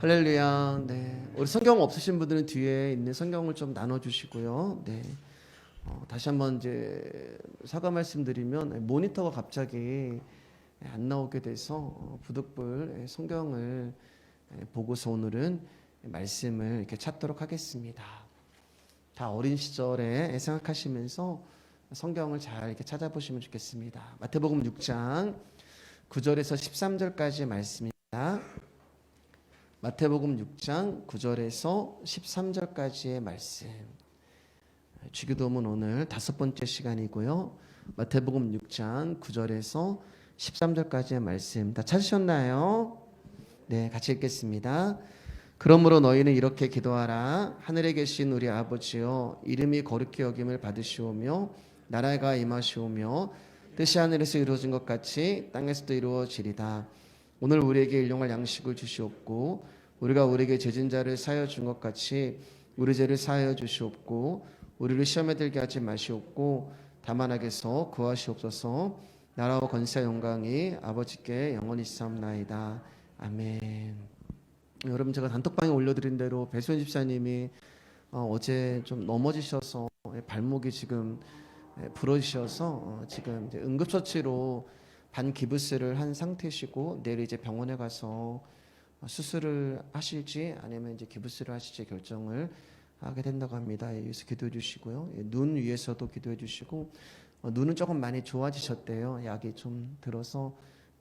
할렐루야. 네. 우리 성경 없으신 분들은 뒤에 있는 성경을 좀 나눠주시고요. 네. 다시 한번 이제 사과 말씀드리면 모니터가 갑자기 안 나오게 돼서 부득불 성경을 보고서 오늘은 말씀을 이렇게 찾도록 하겠습니다. 다 어린 시절에 생각하시면서 성경을 잘 이렇게 찾아보시면 좋겠습니다. 마태복음 6장 9절에서 13절까지의 말씀입니다. 마태복음 6장 9절에서 13절까지의 말씀. 주기도문 오늘 5번째 시간이고요. 마태복음 6장 9절에서 13절까지의 말씀 다 찾으셨나요? 네, 같이 읽겠습니다. 그러므로 너희는 이렇게 기도하라. 하늘에 계신 우리 아버지여, 이름이 거룩히 여김을 받으시오며 나라가 임하시오며 뜻이 하늘에서 이루어진 것 같이 땅에서도 이루어지리다. 오늘 우리에게 일용할 양식을 주시옵고 우리가 우리에게 죄진 자를 사하여 준 것 같이 우리 죄를 사하여 주시옵고 우리를 시험에 들게 하지 마시옵고 다만 악에서 구하시옵소서. 나라와 권세와 영광이 아버지께 영원히 있사옵나이다. 아멘. 여러분, 제가 단톡방에 올려드린 대로 배수연 집사님이 어제 좀 넘어지셔서 발목이 지금 부러지셔서 지금 이제 응급처치로 반기부스를 한 상태시고 내일 이제 병원에 가서 수술을 하실지 아니면 이제 기부스를 하실지 결정을 하게 된다고 합니다. 여기서 기도해 주시고요. 눈 위에서도 기도해 주시고 눈은 조금 많이 좋아지셨대요. 약이 좀 들어서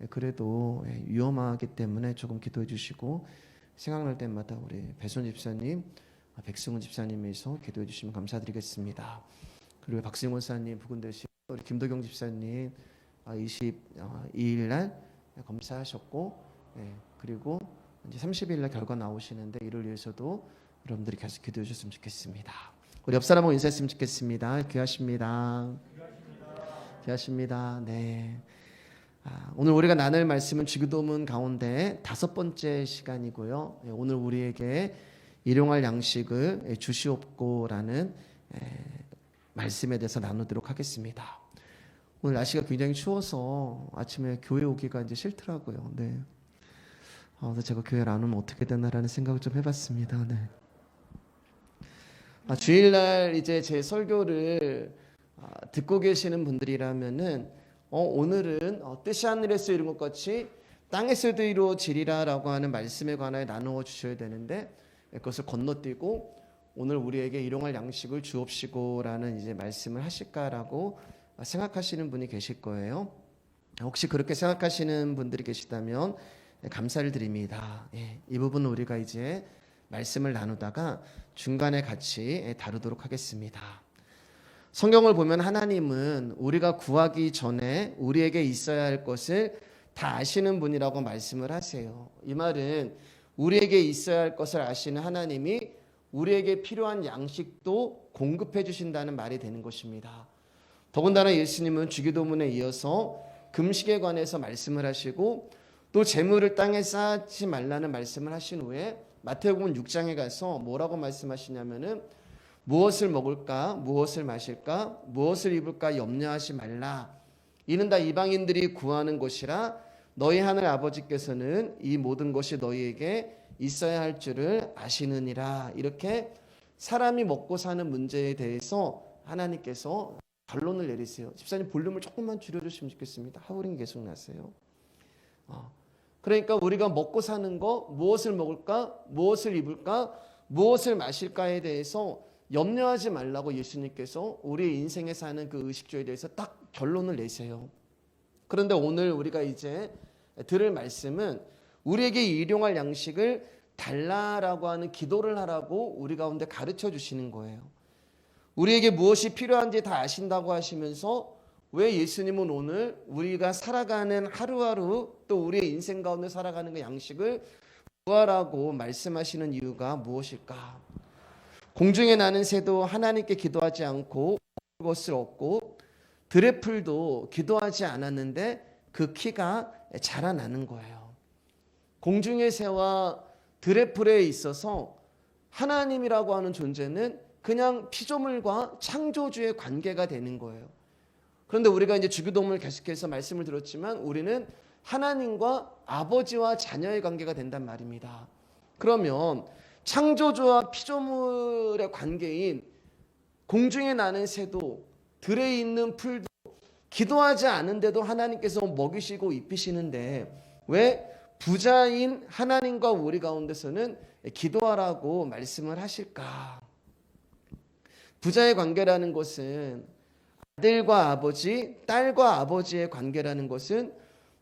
그래도 위험하기 때문에 조금 기도해 주시고 생각날 때마다 우리 배순 집사님, 백승훈 집사님에서 기도해 주시면 감사드리겠습니다. 그리고 박승훈 사님 부근되신 우리 김도경 집사님 22일 날 검사하셨고 그리고 이제 30일 날 결과 나오시는데 이를 위해서도 여러분들이 계속 기도해 주셨으면 좋겠습니다. 우리 옆 사람하고 인사했으면 좋겠습니다. 귀하십니다. 귀하십니다. 네. 오늘 우리가 나눌 말씀은 주기도문 가운데 5번째 시간이고요. 오늘 우리에게 일용할 양식을 주시옵고라는 말씀에 대해서 나누도록 하겠습니다. 오늘 날씨가 굉장히 추워서 아침에 교회 오기가 이제 싫더라고요. 네. 그래서 제가 교회를 안 오면 어떻게 되나라는 생각을 좀 해봤습니다. 네. 주일날 이제 제 설교를 듣고 계시는 분들이라면은 오늘은 뜻이 하늘에서 이룬 것 같이 땅에서도 이루어지리라라고 하는 말씀에 관하여 나누어 주셔야 되는데 그것을 건너뛰고 오늘 우리에게 일용할 양식을 주옵시고라는 이제 말씀을 하실까라고 생각하시는 분이 계실 거예요. 혹시 그렇게 생각하시는 분들이 계시다면 감사를 드립니다. 이 부분은 우리가 이제 말씀을 나누다가 중간에 같이 다루도록 하겠습니다. 성경을 보면 하나님은 우리가 구하기 전에 우리에게 있어야 할 것을 다 아시는 분이라고 말씀을 하세요. 이 말은 우리에게 있어야 할 것을 아시는 하나님이 우리에게 필요한 양식도 공급해 주신다는 말이 되는 것입니다. 더군다나 예수님은 주기도문에 이어서 금식에 관해서 말씀을 하시고 또 재물을 땅에 쌓지 말라는 말씀을 하신 후에 마태복음 6장에 가서 뭐라고 말씀하시냐면은 무엇을 먹을까, 무엇을 마실까, 무엇을 입을까 염려하지 말라. 이는 다 이방인들이 구하는 것이라 너희 하늘 아버지께서는 이 모든 것이 너희에게 있어야 할 줄을 아시느니라. 이렇게 사람이 먹고 사는 문제에 대해서 하나님께서 결론을 내리세요. 집사님 볼륨을 조금만 줄여주시면 좋겠습니다. 하울링 계속 나세요. 그러니까 우리가 먹고 사는 거, 무엇을 먹을까, 무엇을 입을까, 무엇을 마실까에 대해서 염려하지 말라고 예수님께서 우리의 인생에 사는 그 의식주에 대해서 딱 결론을 내세요. 그런데 오늘 우리가 이제 들을 말씀은 우리에게 일용할 양식을 달라라고 하는 기도를 하라고 우리 가운데 가르쳐 주시는 거예요. 우리에게 무엇이 필요한지 다 아신다고 하시면서 왜 예수님은 오늘 우리가 살아가는 하루하루 또 우리의 인생 가운데 살아가는 그 양식을 구하라고 말씀하시는 이유가 무엇일까? 공중에 나는 새도 하나님께 기도하지 않고 것을 얻고 들의 풀도 기도하지 않았는데 그 키가 자라나는 거예요. 공중의 새와 들의 풀에 있어서 하나님이라고 하는 존재는 그냥 피조물과 창조주의 관계가 되는 거예요. 그런데 우리가 이제 주기도문을 계속해서 말씀을 들었지만 우리는 하나님과 아버지와 자녀의 관계가 된단 말입니다. 그러면 창조주와 피조물의 관계인 공중에 나는 새도 들에 있는 풀도 기도하지 않은데도 하나님께서 먹이시고 입히시는데 왜 부자인 하나님과 우리 가운데서는 기도하라고 말씀을 하실까? 부자의 관계라는 것은 아들과 아버지, 딸과 아버지의 관계라는 것은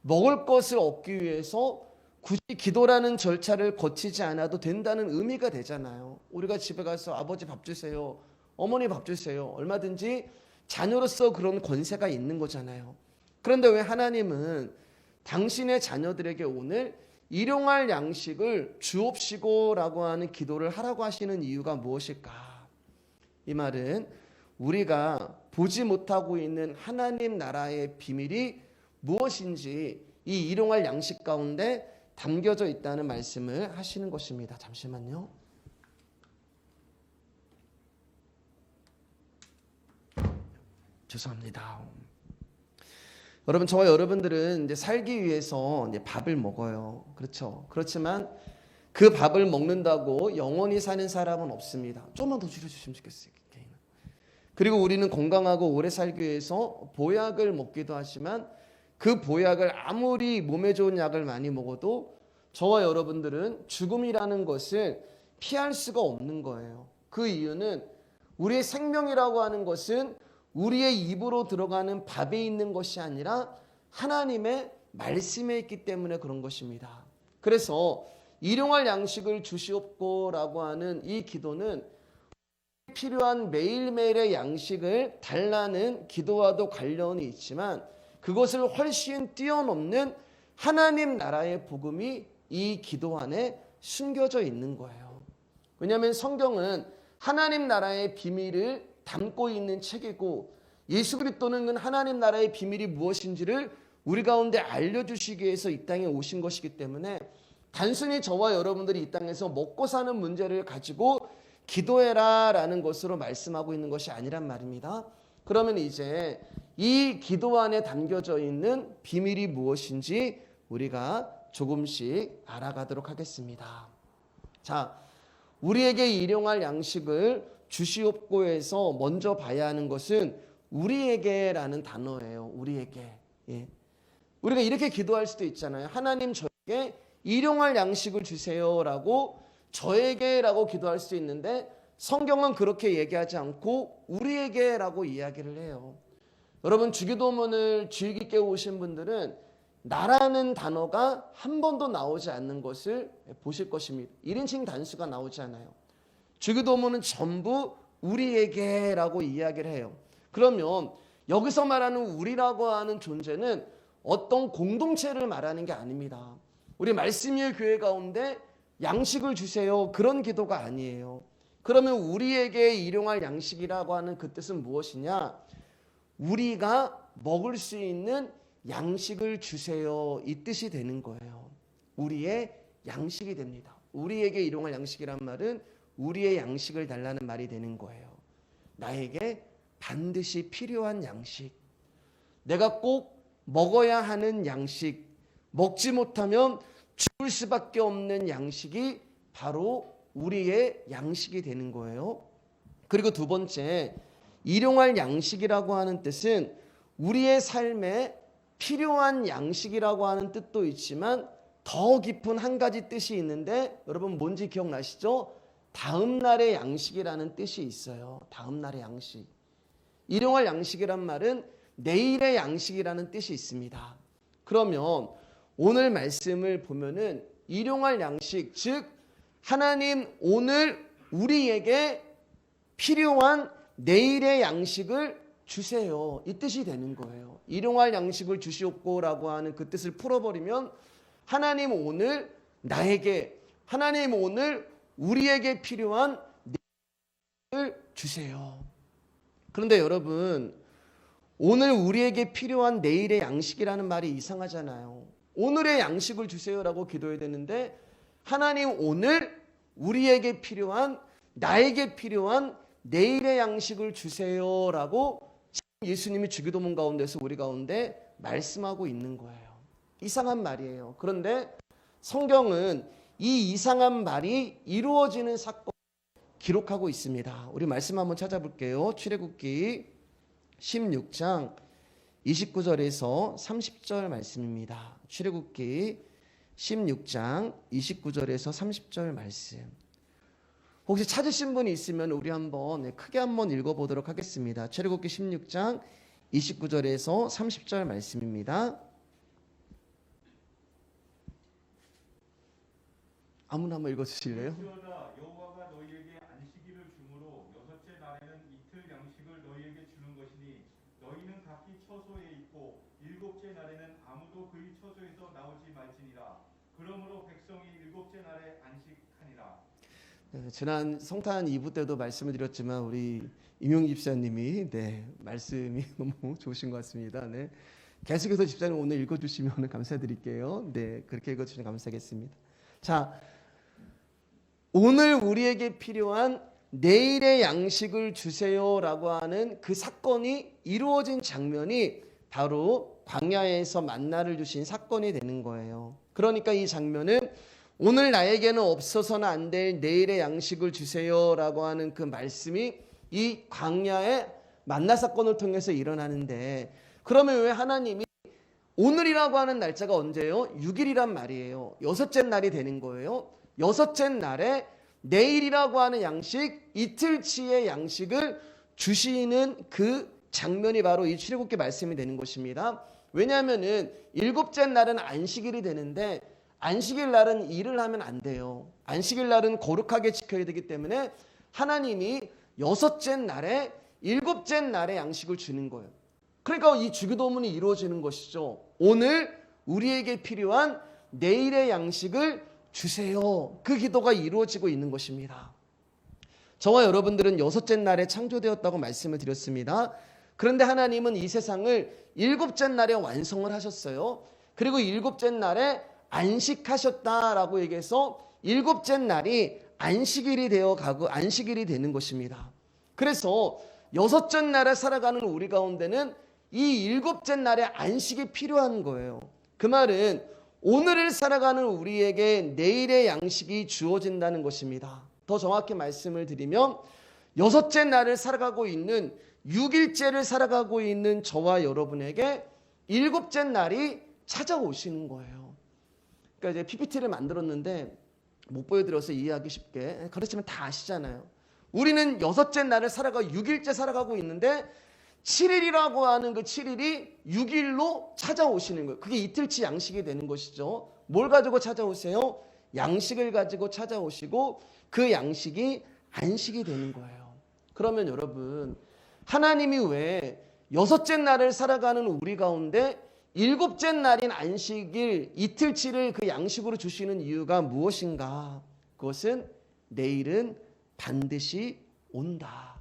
먹을 것을 얻기 위해서 굳이 기도라는 절차를 거치지 않아도 된다는 의미가 되잖아요. 우리가 집에 가서 아버지 밥 주세요, 어머니 밥 주세요, 얼마든지 자녀로서 그런 권세가 있는 거잖아요. 그런데 왜 하나님은 당신의 자녀들에게 오늘 일용할 양식을 주옵시고라고 하는 기도를 하라고 하시는 이유가 무엇일까? 이 말은 우리가 보지 못하고 있는 하나님 나라의 비밀이 무엇인지 이 일용할 양식 가운데 담겨져 있다는 말씀을 하시는 것입니다. 잠시만요. 죄송합니다. 여러분, 저와 여러분들은 이제 살기 위해서 이제 밥을 먹어요. 그렇죠? 그렇지만 그 밥을 먹는다고 영원히 사는 사람은 없습니다. 조금만 더 줄여주시면 좋겠어요. 그리고 우리는 건강하고 오래 살기 위해서 보약을 먹기도 하지만 그 보약을 아무리 몸에 좋은 약을 많이 먹어도 저와 여러분들은 죽음이라는 것을 피할 수가 없는 거예요. 그 이유는 우리의 생명이라고 하는 것은 우리의 입으로 들어가는 밥에 있는 것이 아니라 하나님의 말씀에 있기 때문에 그런 것입니다. 그래서 일용할 양식을 주시옵고라고 하는 이 기도는 필요한 매일매일의 양식을 달라는 기도와도 관련이 있지만 그것을 훨씬 뛰어넘는 하나님 나라의 복음이 이 기도 안에 숨겨져 있는 거예요. 왜냐하면 성경은 하나님 나라의 비밀을 담고 있는 책이고 예수 그리스도는 하나님 나라의 비밀이 무엇인지를 우리 가운데 알려주시기 위해서 이 땅에 오신 것이기 때문에 단순히 저와 여러분들이 이 땅에서 먹고 사는 문제를 가지고 기도해라 라는 것으로 말씀하고 있는 것이 아니란 말입니다. 그러면 이제 이 기도 안에 담겨져 있는 비밀이 무엇인지 우리가 조금씩 알아가도록 하겠습니다. 자, 우리에게 일용할 양식을 주시옵고에서 먼저 봐야 하는 것은 우리에게라는 단어예요. 우리에게. 예. 우리가 이렇게 기도할 수도 있잖아요. 하나님 저에게 일용할 양식을 주세요라고 저에게라고 기도할 수 있는데 성경은 그렇게 얘기하지 않고 우리에게라고 이야기를 해요. 여러분 주기도문을 주의 깊게 오신 분들은 나라는 단어가 한 번도 나오지 않는 것을 보실 것입니다. 1인칭 단수가 나오지 않아요. 주기도문은 전부 우리에게라고 이야기를 해요. 그러면 여기서 말하는 우리라고 하는 존재는 어떤 공동체를 말하는 게 아닙니다. 우리 말씀의 교회 가운데 양식을 주세요 그런 기도가 아니에요. 그러면 우리에게 일용할 양식이라고 하는 그 뜻은 무엇이냐? 우리가 먹을 수 있는 양식을 주세요 이 뜻이 되는 거예요. 우리의 양식이 됩니다. 우리에게 일용할 양식이란 말은 우리의 양식을 달라는 말이 되는 거예요. 나에게 반드시 필요한 양식, 내가 꼭 먹어야 하는 양식, 먹지 못하면 죽을 수밖에 없는 양식이 바로 우리의 양식이 되는 거예요. 그리고 두 번째, 일용할 양식이라고 하는 뜻은 우리의 삶에 필요한 양식이라고 하는 뜻도 있지만 더 깊은 한 가지 뜻이 있는데 여러분 뭔지 기억나시죠? 다음 날의 양식이라는 뜻이 있어요. 다음 날의 양식. 일용할 양식이란 말은 내일의 양식이라는 뜻이 있습니다. 그러면 오늘 말씀을 보면은 일용할 양식, 즉 하나님 오늘 우리에게 필요한 내일의 양식을 주세요 이 뜻이 되는 거예요. 일용할 양식을 주시옵고라고 하는 그 뜻을 풀어버리면 하나님 오늘 나에게, 하나님 오늘 우리에게 필요한 내일을 주세요. 그런데 여러분 오늘 우리에게 필요한 내일의 양식이라는 말이 이상하잖아요. 오늘의 양식을 주세요라고 기도해야 되는데 하나님 오늘 우리에게 필요한, 나에게 필요한 내일의 양식을 주세요라고 예수님이 주기도문 가운데서 우리 가운데 말씀하고 있는 거예요. 이상한 말이에요. 그런데 성경은 이 이상한 말이 이루어지는 사건 기록하고 있습니다. 우리 말씀 한번 찾아볼게요. 출애굽기 16장 29절에서 30절 말씀입니다. 출애굽기 16장 29절에서 30절 말씀. 혹시 찾으신 분이 있으면 우리 한번 크게 한번 읽어보도록 하겠습니다. 출애굽기 16장 29절에서 30절 말씀입니다. 아무나 한번 읽어주실래요? 그러나 여호와가 너희에게 안식일을 주므로 여섯째 날에는 이틀 양식을 너희에게 주는 것이니 너희는 각기 처소에 있고 일곱째 날에는 아무도 그의 처소에서 나오지 말지니라. 그러므로 백성이 일곱째 날에 안식하니라. 지난 성탄 2부 때도 말씀을 드렸지만 우리 임용 집사님이 말씀이 너무 좋으신 것 같습니다. 계속해서 집사님 오늘 읽어주시면 감사드릴게요. 그렇게 읽어주시면 감사하겠습니다. 자, 오늘 우리에게 필요한 내일의 양식을 주세요라고 하는 그 사건이 이루어진 장면이 바로 광야에서 만나를 주신 사건이 되는 거예요. 그러니까 이 장면은 오늘 나에게는 없어서는 안 될 내일의 양식을 주세요라고 하는 그 말씀이 이 광야의 만나 사건을 통해서 일어나는데, 그러면 왜 하나님이 오늘이라고 하는 날짜가 언제예요? 6일이란 말이에요. 여섯째 날이 되는 거예요. 여섯째 날에 내일이라고 하는 양식, 이틀치의 양식을 주시는 그 장면이 바로 이 출애굽기 말씀이 되는 것입니다. 왜냐하면은 일곱째 날은 안식일이 되는데 안식일 날은 일을 하면 안 돼요. 안식일 날은 거룩하게 지켜야 되기 때문에 하나님이 여섯째 날에 일곱째 날에 양식을 주는 거예요. 그러니까 이 주기도문이 이루어지는 것이죠. 오늘 우리에게 필요한 내일의 양식을 주세요. 그 기도가 이루어지고 있는 것입니다. 저와 여러분들은 여섯째 날에 창조되었다고 말씀을 드렸습니다. 그런데 하나님은 이 세상을 일곱째 날에 완성을 하셨어요. 그리고 일곱째 날에 안식하셨다라고 얘기해서 일곱째 날이 안식일이 되어 가고 안식일이 되는 것입니다. 그래서 여섯째 날에 살아가는 우리 가운데는 이 일곱째 날에 안식이 필요한 거예요. 그 말은 오늘을 살아가는 우리에게 내일의 양식이 주어진다는 것입니다. 더 정확히 말씀을 드리면 여섯째 날을 살아가고 있는 6일째를 살아가고 있는 저와 여러분에게 일곱째 날이 찾아오시는 거예요. 그러니까 이제 PPT를 만들었는데 못 보여드려서 이해하기 쉽게, 그렇지만 다 아시잖아요. 우리는 여섯째 날을 살아가 6일째 살아가고 있는데 7일이라고 하는 그 7일이 6일로 찾아오시는 거예요. 그게 이틀치 양식이 되는 것이죠. 뭘 가지고 찾아오세요? 양식을 가지고 찾아오시고 그 양식이 안식이 되는 거예요. 그러면 여러분, 하나님이 왜 여섯째 날을 살아가는 우리 가운데 일곱째 날인 안식일 이틀치를 그 양식으로 주시는 이유가 무엇인가? 그것은 내일은 반드시 온다.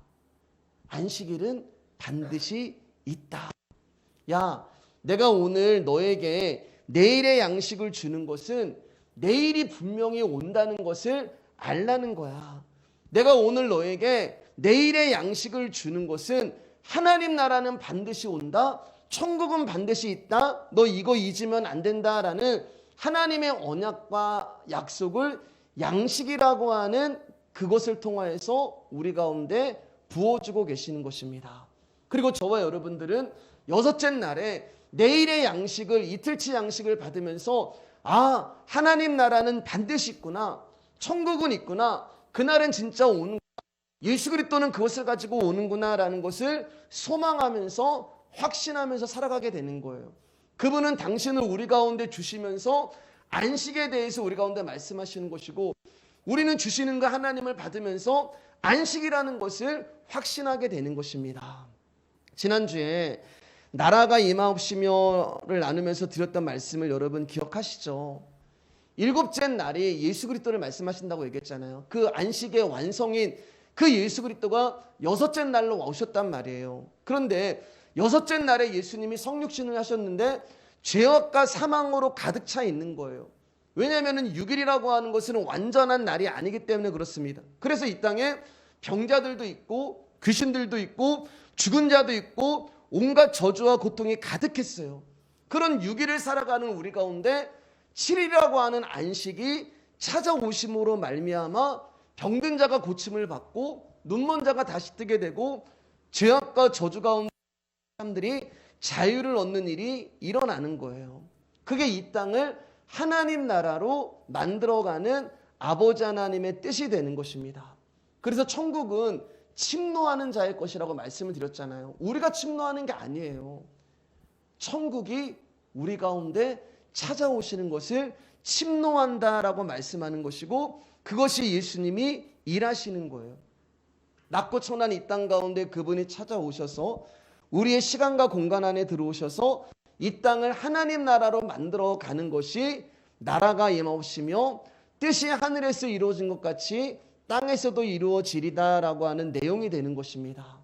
안식일은 반드시 있다. 야, 내가 오늘 너에게 내일의 양식을 주는 것은 내일이 분명히 온다는 것을 알라는 거야. 내가 오늘 너에게 내일의 양식을 주는 것은 하나님 나라는 반드시 온다. 천국은 반드시 있다. 너 이거 잊으면 안 된다라는 하나님의 언약과 약속을 양식이라고 하는 그것을 통하여서 우리 가운데 부어주고 계시는 것입니다. 그리고 저와 여러분들은 여섯째 날에 내일의 양식을, 이틀치 양식을 받으면서 아, 하나님 나라는 반드시 있구나. 천국은 있구나. 그날은 진짜 오는, 예수 그리스도는 그것을 가지고 오는구나라는 것을 소망하면서 확신하면서 살아가게 되는 거예요. 그분은 당신을 우리 가운데 주시면서 안식에 대해서 우리 가운데 말씀하시는 것이고, 우리는 주시는 그 하나님을 받으면서 안식이라는 것을 확신하게 되는 것입니다. 지난주에 나라가 임하옵시며를 나누면서 드렸던 말씀을 여러분 기억하시죠? 일곱째 날이 예수 그리스도를 말씀하신다고 얘기했잖아요. 그 안식의 완성인 그 예수 그리스도가 여섯째 날로 오셨단 말이에요. 그런데 여섯째 날에 예수님이 성육신을 하셨는데 죄악과 사망으로 가득 차 있는 거예요. 왜냐하면 6일이라고 하는 것은 완전한 날이 아니기 때문에 그렇습니다. 그래서 이 땅에 병자들도 있고 귀신들도 있고 죽은 자도 있고 온갖 저주와 고통이 가득했어요. 그런 6일을 살아가는 우리 가운데 7일이라고 하는 안식이 찾아오심으로 말미암아 병든 자가 고침을 받고 눈먼 자가 다시 뜨게 되고 죄악과 저주 가운데 사람들이 자유를 얻는 일이 일어나는 거예요. 그게 이 땅을 하나님 나라로 만들어가는 아버지 하나님의 뜻이 되는 것입니다. 그래서 천국은 침노하는 자의 것이라고 말씀을 드렸잖아요. 우리가 침노하는 게 아니에요. 천국이 우리 가운데 찾아오시는 것을 침노한다라고 말씀하는 것이고, 그것이 예수님이 일하시는 거예요. 낮고 천한 이 땅 가운데 그분이 찾아오셔서 우리의 시간과 공간 안에 들어오셔서 이 땅을 하나님 나라로 만들어 가는 것이 나라가 임하시며 뜻이 하늘에서 이루어진 것 같이 땅에서도 이루어지리다라고 하는 내용이 되는 것입니다.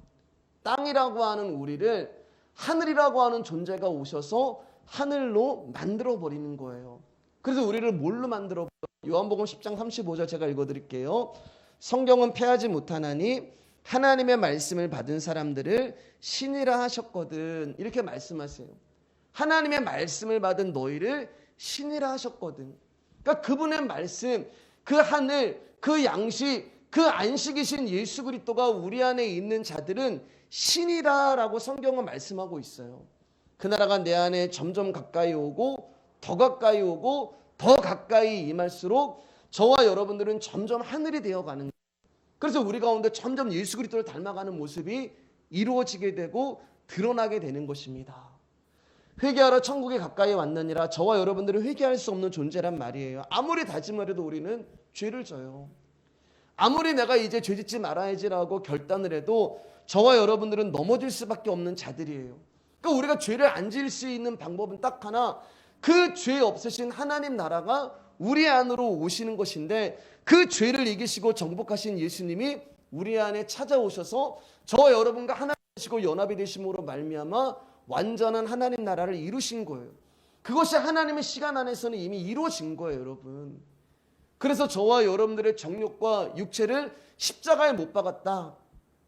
땅이라고 하는 우리를 하늘이라고 하는 존재가 오셔서 하늘로 만들어 버리는 거예요. 그래서 우리를 뭘로 만들어 버려요? 요한복음 10장 35절 제가 읽어드릴게요. 성경은 패하지 못하나니 하나님의 말씀을 받은 사람들을 신이라 하셨거든. 이렇게 말씀하세요. 하나님의 말씀을 받은 너희를 신이라 하셨거든. 그러니까 그분의 말씀, 그 하늘, 그 양식, 그 안식이신 예수 그리스도가 우리 안에 있는 자들은 신이라라고 성경은 말씀하고 있어요. 그 나라가 내 안에 점점 가까이 오고 더 가까이 오고 더 가까이 임할수록 저와 여러분들은 점점 하늘이 되어가는 거예요. 그래서 우리 가운데 점점 예수 그리스도를 닮아가는 모습이 이루어지게 되고 드러나게 되는 것입니다. 회개하러 천국에 가까이 왔느니라. 저와 여러분들은 회개할 수 없는 존재란 말이에요. 아무리 다짐을 해도 우리는 죄를 져요. 아무리 내가 이제 죄짓지 말아야지라고 결단을 해도 저와 여러분들은 넘어질 수밖에 없는 자들이에요. 그러니까 우리가 죄를 안 지을 수 있는 방법은 딱 하나, 그 죄 없으신 하나님 나라가 우리 안으로 오시는 것인데, 그 죄를 이기시고 정복하신 예수님이 우리 안에 찾아오셔서 저와 여러분과 하나 되시고 연합이 되심으로 말미암아 완전한 하나님 나라를 이루신 거예요. 그것이 하나님의 시간 안에서는 이미 이루어진 거예요, 여러분. 그래서 저와 여러분들의 정욕과 육체를 십자가에 못 박았다.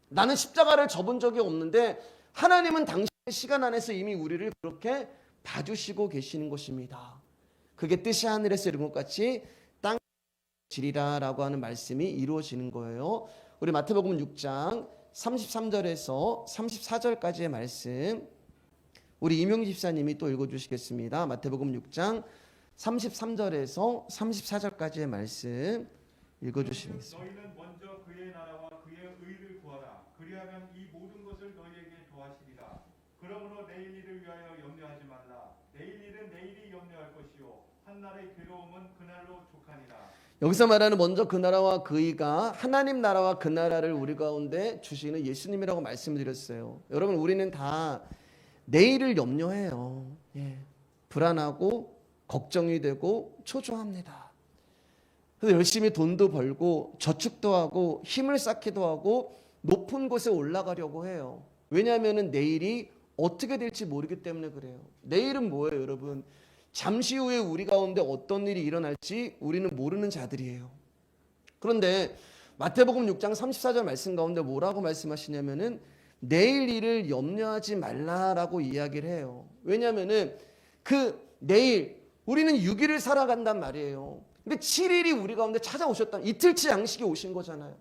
나는 십자가를 접은 적이 없는데 하나님은 당신의 시간 안에서 이미 우리를 그렇게 봐주시고 계시는 것입니다. 그게 뜻이 하늘에서 이룬 것 같이 땅에 지리라라고 하는 말씀이 이루어지는 거예요. 우리 마태복음 6장 33절에서 34절까지의 말씀, 우리 이명 집사님이 또 읽어주시겠습니다. 마태복음 6장 33절에서 34절까지의 말씀 읽어주시겠습니다. 너희는 먼저 그의 나라와 그의 의를 구하라. 그리하면 이 모든 것을 너희에게 더하시리라. 그러므로 내일 일을 위하여 염려하지 말라. 내일 일은 내일이 염려할 것이요 한날의 괴로움은 그날로 족하니라. 여기서 말하는 먼저 그 나라와 그 의가 하나님 나라와 그 나라를 우리 가운데 주시는 예수님이라고 말씀을 드렸어요. 여러분, 우리는 다 내일을 염려해요. 불안하고 걱정이 되고 초조합니다. 그래서 열심히 돈도 벌고 저축도 하고 힘을 쌓기도 하고 높은 곳에 올라가려고 해요. 왜냐하면 내일이 어떻게 될지 모르기 때문에 그래요. 내일은 뭐예요, 여러분? 잠시 후에 우리 가운데 어떤 일이 일어날지 우리는 모르는 자들이에요. 그런데 마태복음 6장 34절 말씀 가운데 뭐라고 말씀하시냐면은 내일 일을 염려하지 말라라고 이야기를 해요. 왜냐하면은 그 내일 우리는 6일을 살아간단 말이에요. 근데 7일이 우리 가운데 찾아오셨다. 이틀치 양식이 오신 거잖아요.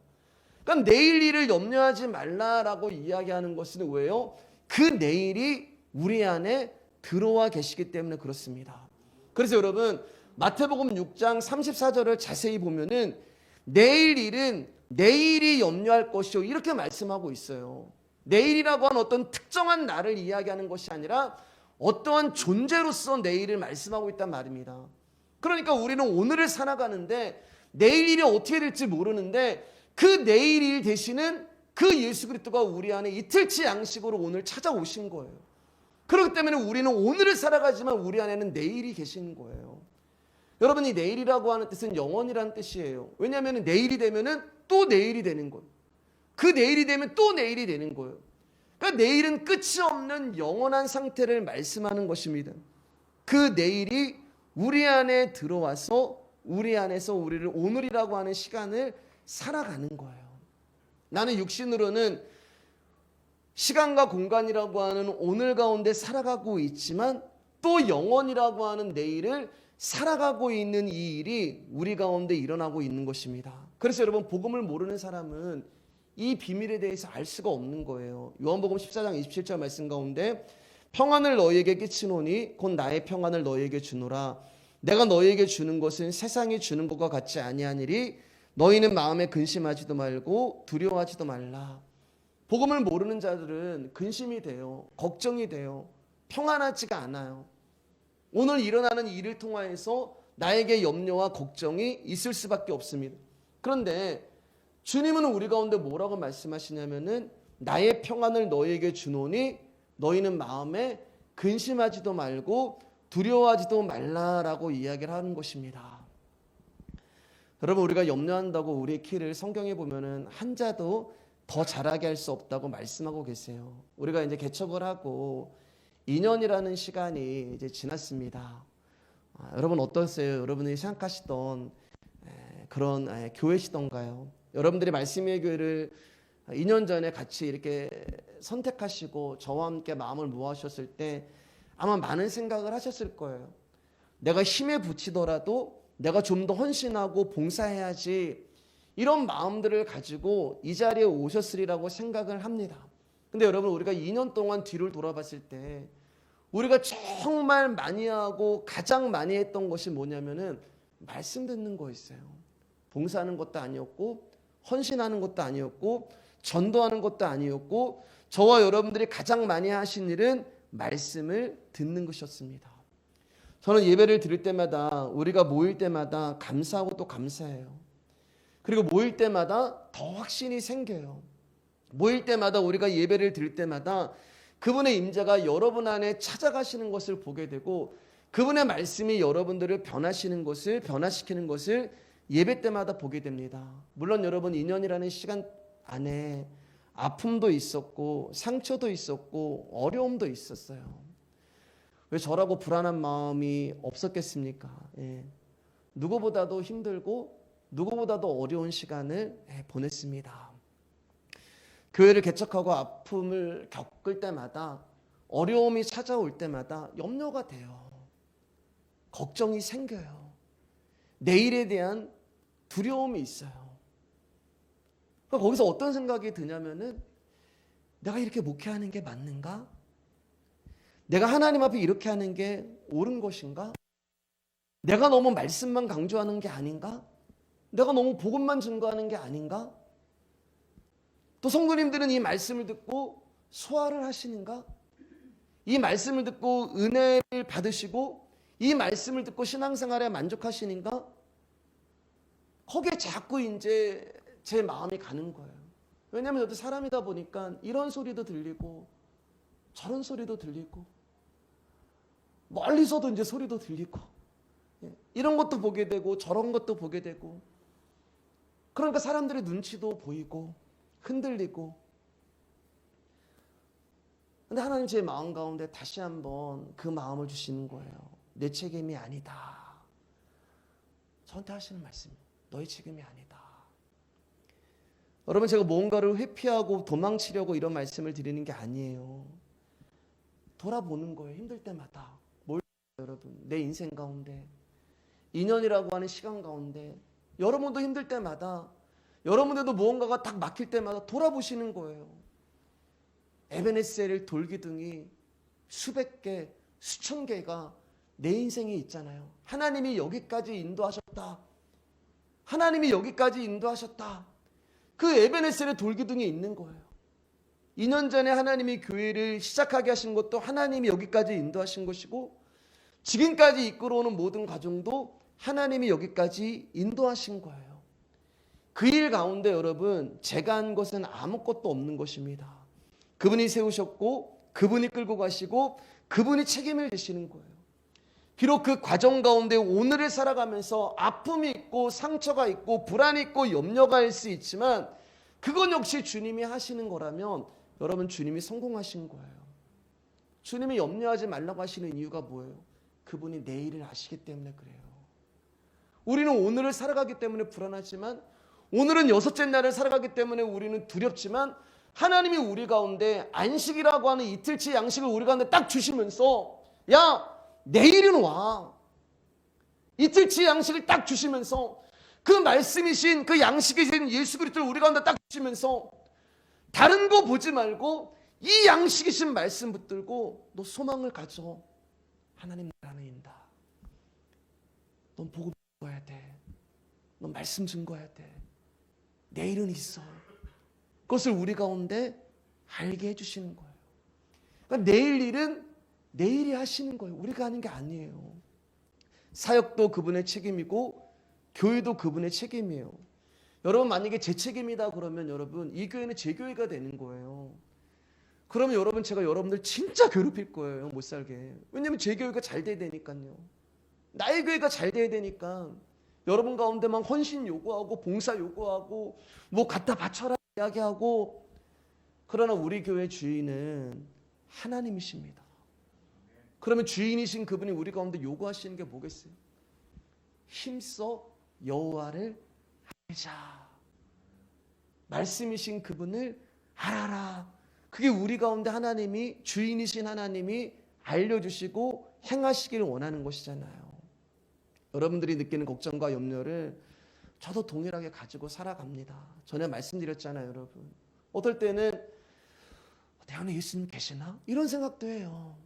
그러니까 내일 일을 염려하지 말라라고 이야기하는 것은 왜요? 그 내일이 우리 안에 들어와 계시기 때문에 그렇습니다. 그래서 여러분, 마태복음 6장 34절을 자세히 보면은 내일 일은 내일이 염려할 것이요 이렇게 말씀하고 있어요. 내일이라고 하는 어떤 특정한 날을 이야기하는 것이 아니라 어떠한 존재로서 내일을 말씀하고 있단 말입니다. 그러니까 우리는 오늘을 살아가는데 내일 일이 어떻게 될지 모르는데 그 내일 일 되시는 그 예수 그리스도가 우리 안에 이틀치 양식으로 오늘 찾아오신 거예요. 그렇기 때문에 우리는 오늘을 살아가지만 우리 안에는 내일이 계신 거예요. 여러분이 내일이라고 하는 뜻은 영원이라는 뜻이에요. 왜냐하면 내일이 되면은 또 내일이 되는 거예요. 그 내일이 되면 또 내일이 되는 거예요. 그러니까 내일은 끝이 없는 영원한 상태를 말씀하는 것입니다. 그 내일이 우리 안에 들어와서 우리 안에서 우리를 오늘이라고 하는 시간을 살아가는 거예요. 나는 육신으로는 시간과 공간이라고 하는 오늘 가운데 살아가고 있지만 또 영원이라고 하는 내일을 살아가고 있는 이 일이 우리 가운데 일어나고 있는 것입니다. 그래서 여러분, 복음을 모르는 사람은 이 비밀에 대해서 알 수가 없는 거예요. 요한복음 14장 27절 말씀 가운데 평안을 너희에게 끼치노니 곧 나의 평안을 너희에게 주노라. 내가 너희에게 주는 것은 세상이 주는 것과 같지 아니하니리. 너희는 마음에 근심하지도 말고 두려워하지도 말라. 복음을 모르는 자들은 근심이 돼요. 걱정이 돼요. 평안하지가 않아요. 오늘 일어나는 일을 통하여서 나에게 염려와 걱정이 있을 수밖에 없습니다. 그런데 주님은 우리 가운데 뭐라고 말씀하시냐면은 나의 평안을 너희에게 주노니 너희는 마음에 근심하지도 말고 두려워하지도 말라라고 이야기를 하는 것입니다. 여러분, 우리가 염려한다고 우리의 키를 성경에 보면은 한 자도 더 자라게 할 수 없다고 말씀하고 계세요. 우리가 이제 개척을 하고 2년이라는 시간이 이제 지났습니다. 여러분 어떠세요? 여러분이 생각하시던 그런 교회시던가요? 여러분들이 말씀의 교회를 2년 전에 같이 이렇게 선택하시고 저와 함께 마음을 모아주셨을 때 아마 많은 생각을 하셨을 거예요. 내가 힘에 부치더라도 내가 좀 더 헌신하고 봉사해야지, 이런 마음들을 가지고 이 자리에 오셨으리라고 생각을 합니다. 근데 여러분, 우리가 2년 동안 뒤를 돌아봤을 때 우리가 정말 많이 하고 가장 많이 했던 것이 뭐냐면은 말씀 듣는 거였어요. 봉사하는 것도 아니었고 헌신하는 것도 아니었고 전도하는 것도 아니었고 저와 여러분들이 가장 많이 하신 일은 말씀을 듣는 것이었습니다. 저는 예배를 드릴 때마다, 우리가 모일 때마다 감사하고 또 감사해요. 그리고 모일 때마다 더 확신이 생겨요. 모일 때마다, 우리가 예배를 드릴 때마다 그분의 임재가 여러분 안에 찾아가시는 것을 보게 되고 그분의 말씀이 여러분들을 변화시키는 것을 예배 때마다 보게 됩니다. 물론 여러분, 2년이라는 시간 안에 아픔도 있었고 상처도 있었고 어려움도 있었어요. 왜 저라고 불안한 마음이 없었겠습니까? 누구보다도 힘들고 누구보다도 어려운 시간을 보냈습니다. 교회를 개척하고 아픔을 겪을 때마다, 어려움이 찾아올 때마다 염려가 돼요. 걱정이 생겨요. 내일에 대한 두려움이 있어요. 그러니까 거기서 어떤 생각이 드냐면은, 내가 이렇게 목회하는 게 맞는가? 내가 하나님 앞에 이렇게 하는 게 옳은 것인가? 내가 너무 말씀만 강조하는 게 아닌가? 내가 너무 복음만 증거하는 게 아닌가? 또 성도님들은 이 말씀을 듣고 소화를 하시는가? 이 말씀을 듣고 은혜를 받으시고 이 말씀을 듣고 신앙생활에 만족하시는가? 거기에 자꾸 이제 제 마음이 가는 거예요. 왜냐하면 저도 사람이다 보니까 이런 소리도 들리고 저런 소리도 들리고 멀리서도 이제 소리도 들리고 이런 것도 보게 되고 저런 것도 보게 되고, 그러니까 사람들의 눈치도 보이고 흔들리고. 근데 하나님 제 마음 가운데 다시 한번 그 마음을 주시는 거예요. 내 책임이 아니다. 저한테 하시는 말씀, 너의 책임이 아니다. 여러분, 제가 뭔가를 회피하고 도망치려고 이런 말씀을 드리는 게 아니에요. 돌아보는 거예요. 힘들 때마다. 여러분, 내 인생 가운데 2년이라고 하는 시간 가운데 여러분도 힘들 때마다, 여러분들도 무언가가 딱 막힐 때마다 돌아보시는 거예요. 에베네셀 돌기둥이 수백 개, 수천 개가 내 인생에 있잖아요. 하나님이 여기까지 인도하셨다. 하나님이 여기까지 인도하셨다. 그 에베네셀의 돌기둥이 있는 거예요. 2년 전에 하나님이 교회를 시작하게 하신 것도 하나님이 여기까지 인도하신 것이고, 지금까지 이끌어오는 모든 과정도 하나님이 여기까지 인도하신 거예요. 그 일 가운데 여러분, 제가 한 것은 아무것도 없는 것입니다. 그분이 세우셨고 그분이 끌고 가시고 그분이 책임을 지시는 거예요. 비록 그 과정 가운데 오늘을 살아가면서 아픔이 있고 상처가 있고 불안이 있고 염려가 있을 수 있지만, 그건 역시 주님이 하시는 거라면 여러분, 주님이 성공하신 거예요. 주님이 염려하지 말라고 하시는 이유가 뭐예요? 그분이 내일을 아시기 때문에 그래요. 우리는 오늘을 살아가기 때문에 불안하지만, 오늘은 여섯째 날을 살아가기 때문에 우리는 두렵지만, 하나님이 우리 가운데 안식이라고 하는 이틀치 양식을 우리 가운데 딱 주시면서, 야, 내일은 와. 이틀치 양식을 딱 주시면서 그 말씀이신 그 양식이신 예수 그리스도를 우리 가운데 딱 주시면서 다른 거 보지 말고 이 양식이신 말씀 붙들고 너 소망을 가져. 하나님 나라는 인다. 넌 복음 증거해야 돼. 넌 말씀 증거해야 돼. 내일은 있어. 그것을 우리 가운데 알게 해주시는 거예요. 그러니까 내일 일은 내일이 하시는 거예요. 우리가 하는 게 아니에요. 사역도 그분의 책임이고 교회도 그분의 책임이에요. 여러분 만약에 제 책임이다 그러면 여러분 이 교회는 제 교회가 되는 거예요. 그러면 여러분 제가 여러분들 진짜 괴롭힐 거예요. 못 살게. 왜냐면 제 교회가 잘 돼야 되니까요. 나의 교회가 잘 돼야 되니까 여러분 가운데만 헌신 요구하고 봉사 요구하고 뭐 갖다 바쳐라 이야기하고 그러나 우리 교회 주인은 하나님이십니다. 그러면 주인이신 그분이 우리 가운데 요구하시는 게 뭐겠어요? 힘써 여호와를 알자. 말씀이신 그분을 알아라. 그게 우리 가운데 하나님이 주인이신 하나님이 알려주시고 행하시기를 원하는 것이잖아요. 여러분들이 느끼는 걱정과 염려를 저도 동일하게 가지고 살아갑니다. 전에 말씀드렸잖아요, 여러분. 어떨 때는 내 안에 예수님 계시나? 이런 생각도 해요.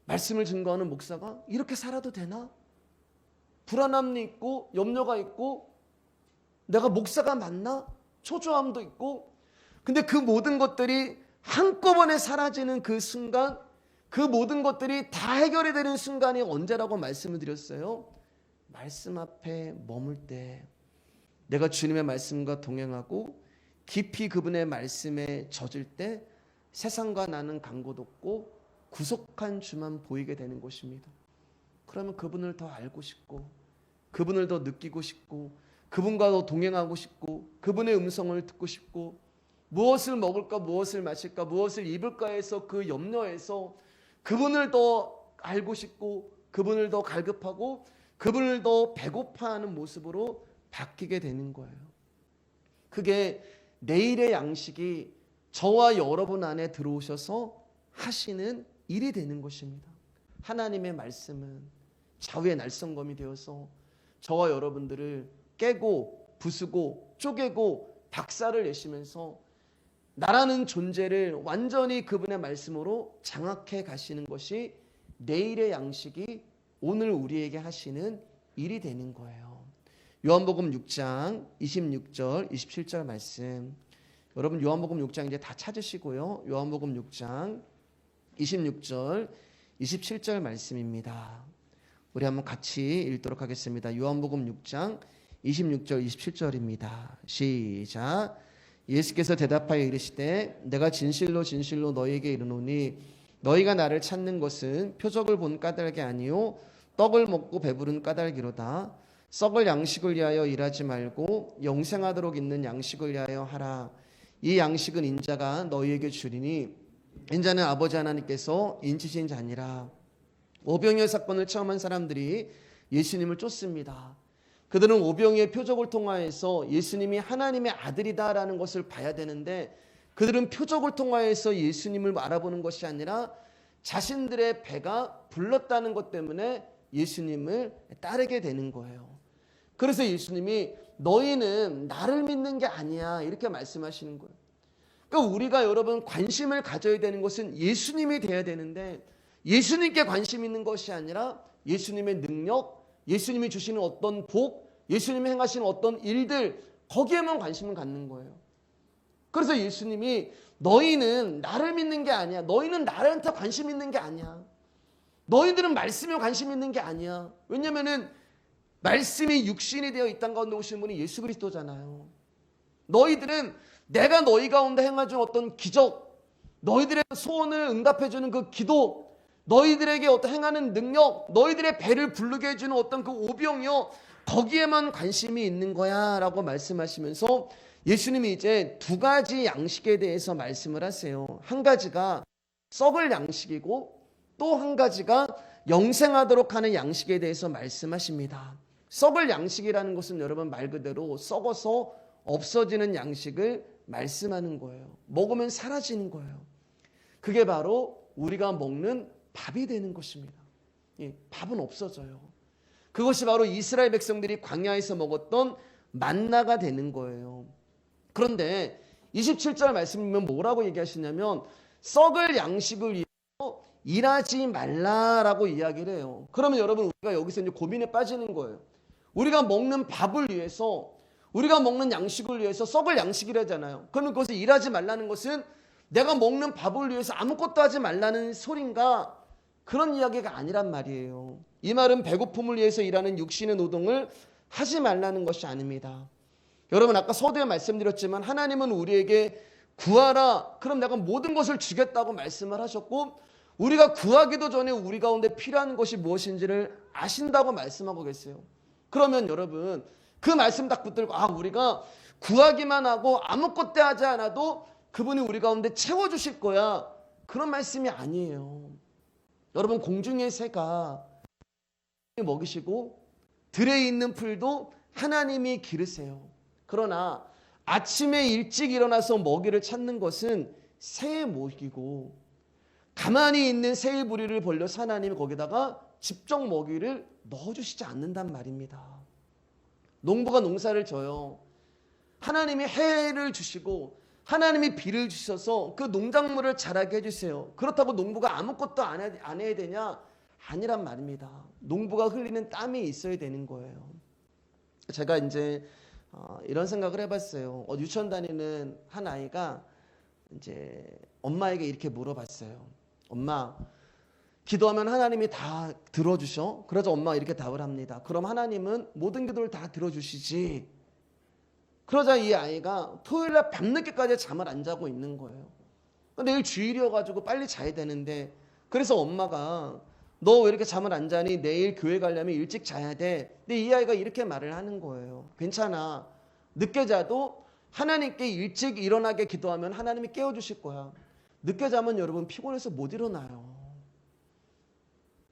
말씀을 증거하는 목사가 이렇게 살아도 되나? 불안함이 있고 염려가 있고 내가 목사가 맞나? 초조함도 있고 근데 그 모든 것들이 한꺼번에 사라지는 그 순간 그 모든 것들이 다 해결이 되는 순간이 언제라고 말씀을 드렸어요? 말씀 앞에 머물 때 내가 주님의 말씀과 동행하고 깊이 그분의 말씀에 젖을 때 세상과 나는 간곳 없고 구속한 주만 보이게 되는 것입니다. 그러면 그분을 더 알고 싶고 그분을 더 느끼고 싶고 그분과 더 동행하고 싶고 그분의 음성을 듣고 싶고 무엇을 먹을까 무엇을 마실까 무엇을 입을까 해서 그 염려에서 그분을 더 알고 싶고 그분을 더 갈급하고 그분을 더 배고파하는 모습으로 바뀌게 되는 거예요. 그게 내일의 양식이 저와 여러분 안에 들어오셔서 하시는 일이 되는 것입니다. 하나님의 말씀은 좌우의 날성검이 되어서 저와 여러분들을 깨고 부수고 쪼개고 박살을 내시면서 나라는 존재를 완전히 그분의 말씀으로 장악해 가시는 것이 내일의 양식이 오늘 우리에게 하시는 일이 되는 거예요. 요한복음 6장 26절 27절 말씀 여러분 요한복음 6장 이제 다 찾으시고요. 요한복음 6장 26절 27절 말씀입니다. 우리 한번 같이 읽도록 하겠습니다. 요한복음 6장 26절 27절입니다. 시작. 예수께서 대답하여 이르시되 내가 진실로 진실로 너희에게 이르노니 너희가 나를 찾는 것은 표적을 본 까닭이 아니요 떡을 먹고 배부른 까닭이로다. 썩을 양식을 위하여 일하지 말고 영생하도록 있는 양식을 위하여 하라. 이 양식은 인자가 너희에게 주리니 인자는 아버지 하나님께서 인치신 자니라. 오병이어 사건을 처음 한 사람들이 예수님을 쫓습니다. 그들은 오병이어의 표적을 통하여서 예수님이 하나님의 아들이다라는 것을 봐야 되는데 그들은 표적을 통하여서 예수님을 알아보는 것이 아니라 자신들의 배가 불렀다는 것 때문에 예수님을 따르게 되는 거예요. 그래서 예수님이 너희는 나를 믿는 게 아니야 이렇게 말씀하시는 거예요. 그러니까 우리가 여러분 관심을 가져야 되는 것은 예수님이 돼야 되는데 예수님께 관심 있는 것이 아니라 예수님의 능력, 예수님이 주시는 어떤 복, 예수님이 행하시는 어떤 일들 거기에만 관심을 갖는 거예요. 그래서 예수님이 너희는 나를 믿는 게 아니야. 너희는 나한테 관심 있는 게 아니야. 너희들은 말씀에 관심 있는 게 아니야. 왜냐면은 말씀이 육신이 되어 이 땅 가운데 오신 분이 예수 그리스도잖아요. 너희들은 내가 너희 가운데 행해준 어떤 기적, 너희들의 소원을 응답해주는 그 기도, 너희들에게 어떤 행하는 능력, 너희들의 배를 부르게 해주는 어떤 그 오병이어 거기에만 관심이 있는 거야 라고 말씀하시면서 예수님이 이제 두 가지 양식에 대해서 말씀을 하세요. 한 가지가 썩을 양식이고 또 한 가지가 영생하도록 하는 양식에 대해서 말씀하십니다. 썩을 양식이라는 것은 여러분 말 그대로 썩어서 없어지는 양식을 말씀하는 거예요. 먹으면 사라지는 거예요. 그게 바로 우리가 먹는 밥이 되는 것입니다. 밥은 없어져요. 그것이 바로 이스라엘 백성들이 광야에서 먹었던 만나가 되는 거예요. 그런데 27절 말씀이면 뭐라고 얘기하시냐면 썩을 양식을 위해서 일하지 말라라고 이야기를 해요. 그러면 여러분 우리가 여기서 이제 고민에 빠지는 거예요. 우리가 먹는 밥을 위해서, 우리가 먹는 양식을 위해서 썩을 양식이라잖아요. 그러면 그것을 일하지 말라는 것은 내가 먹는 밥을 위해서 아무것도 하지 말라는 소린가? 그런 이야기가 아니란 말이에요. 이 말은 배고픔을 위해서 일하는 육신의 노동을 하지 말라는 것이 아닙니다. 여러분 아까 서두에 말씀드렸지만 하나님은 우리에게 구하라, 그럼 내가 모든 것을 주겠다고 말씀을 하셨고, 우리가 구하기도 전에 우리 가운데 필요한 것이 무엇인지를 아신다고 말씀하고 계세요. 그러면 여러분 그 말씀 딱 붙들고 우리가 구하기만 하고 아무것도 하지 않아도 그분이 우리 가운데 채워주실 거야, 그런 말씀이 아니에요. 여러분 공중의 새가 먹이시고 들에 있는 풀도 하나님이 기르세요. 그러나 아침에 일찍 일어나서 먹이를 찾는 것은 새의 먹이고, 가만히 있는 새의 부리를 벌려서 하나님이 거기다가 직접 먹이를 넣어주시지 않는단 말입니다. 농부가 농사를 져요. 하나님이 해를 주시고 하나님이 비를 주셔서 그 농작물을 자라게 해주세요. 그렇다고 농부가 아무것도 안 해야 되냐? 아니란 말입니다. 농부가 흘리는 땀이 있어야 되는 거예요. 제가 이제 이런 생각을 해봤어요. 유치원 다니는 한 아이가 이제 엄마에게 이렇게 물어봤어요. 엄마, 기도하면 하나님이 다 들어주셔? 그래서 엄마가 이렇게 답을 합니다. 그럼 하나님은 모든 기도를 다 들어주시지? 그러자 이 아이가 토요일날 밤늦게까지 잠을 안 자고 있는 거예요. 내일 주일이어가지고 빨리 자야 되는데, 그래서 엄마가 너 왜 이렇게 잠을 안 자니? 내일 교회 가려면 일찍 자야 돼. 근데 이 아이가 이렇게 말을 하는 거예요. 괜찮아. 늦게 자도 하나님께 일찍 일어나게 기도하면 하나님이 깨워주실 거야. 늦게 자면 여러분 피곤해서 못 일어나요.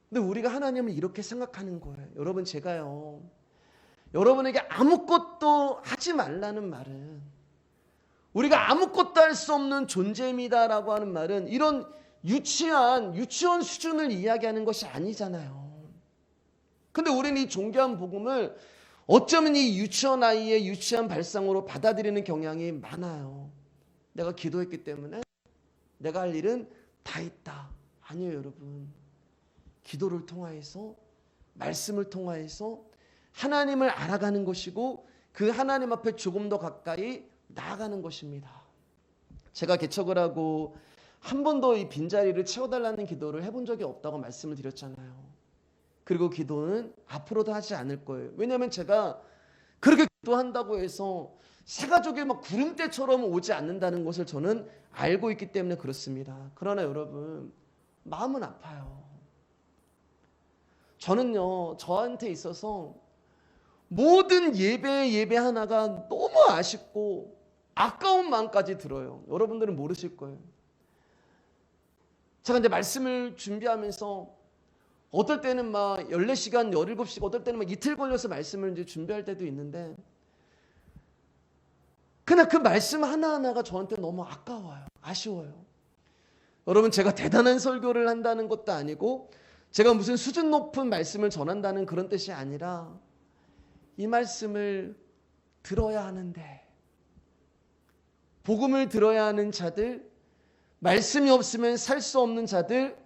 근데 우리가 하나님을 이렇게 생각하는 거예요. 여러분 제가요, 여러분에게 아무것도 하지 말라는 말은, 우리가 아무것도 할 수 없는 존재입니다라고 하는 말은 이런 유치원 수준을 이야기하는 것이 아니잖아요. 근데 우리는 이 존귀한 복음을 어쩌면 이 유치원 아이의 유치한 발상으로 받아들이는 경향이 많아요. 내가 기도했기 때문에 내가 할 일은 다 했다. 아니에요, 여러분. 기도를 통하여서, 말씀을 통하여서 하나님을 알아가는 것이고, 그 하나님 앞에 조금 더 가까이 나아가는 것입니다. 제가 개척을 하고 한 번도 이 빈자리를 채워달라는 기도를 해본 적이 없다고 말씀을 드렸잖아요. 그리고 기도는 앞으로도 하지 않을 거예요. 왜냐하면 제가 그렇게 기도한다고 해서 새가족이 막 구름대처럼 오지 않는다는 것을 저는 알고 있기 때문에 그렇습니다. 그러나 여러분 마음은 아파요. 저는요, 저한테 있어서 모든 예배 하나가 너무 아쉽고 아까운 마음까지 들어요. 여러분들은 모르실 거예요. 제가 이제 말씀을 준비하면서 어떨 때는 막 14시간, 17시간, 어떨 때는 막 이틀 걸려서 말씀을 이제 준비할 때도 있는데, 그냥 그 말씀 하나하나가 저한테 너무 아까워요. 아쉬워요. 여러분 제가 대단한 설교를 한다는 것도 아니고 제가 무슨 수준 높은 말씀을 전한다는 그런 뜻이 아니라, 이 말씀을 들어야 하는데, 복음을 들어야 하는 자들, 말씀이 없으면 살 수 없는 자들,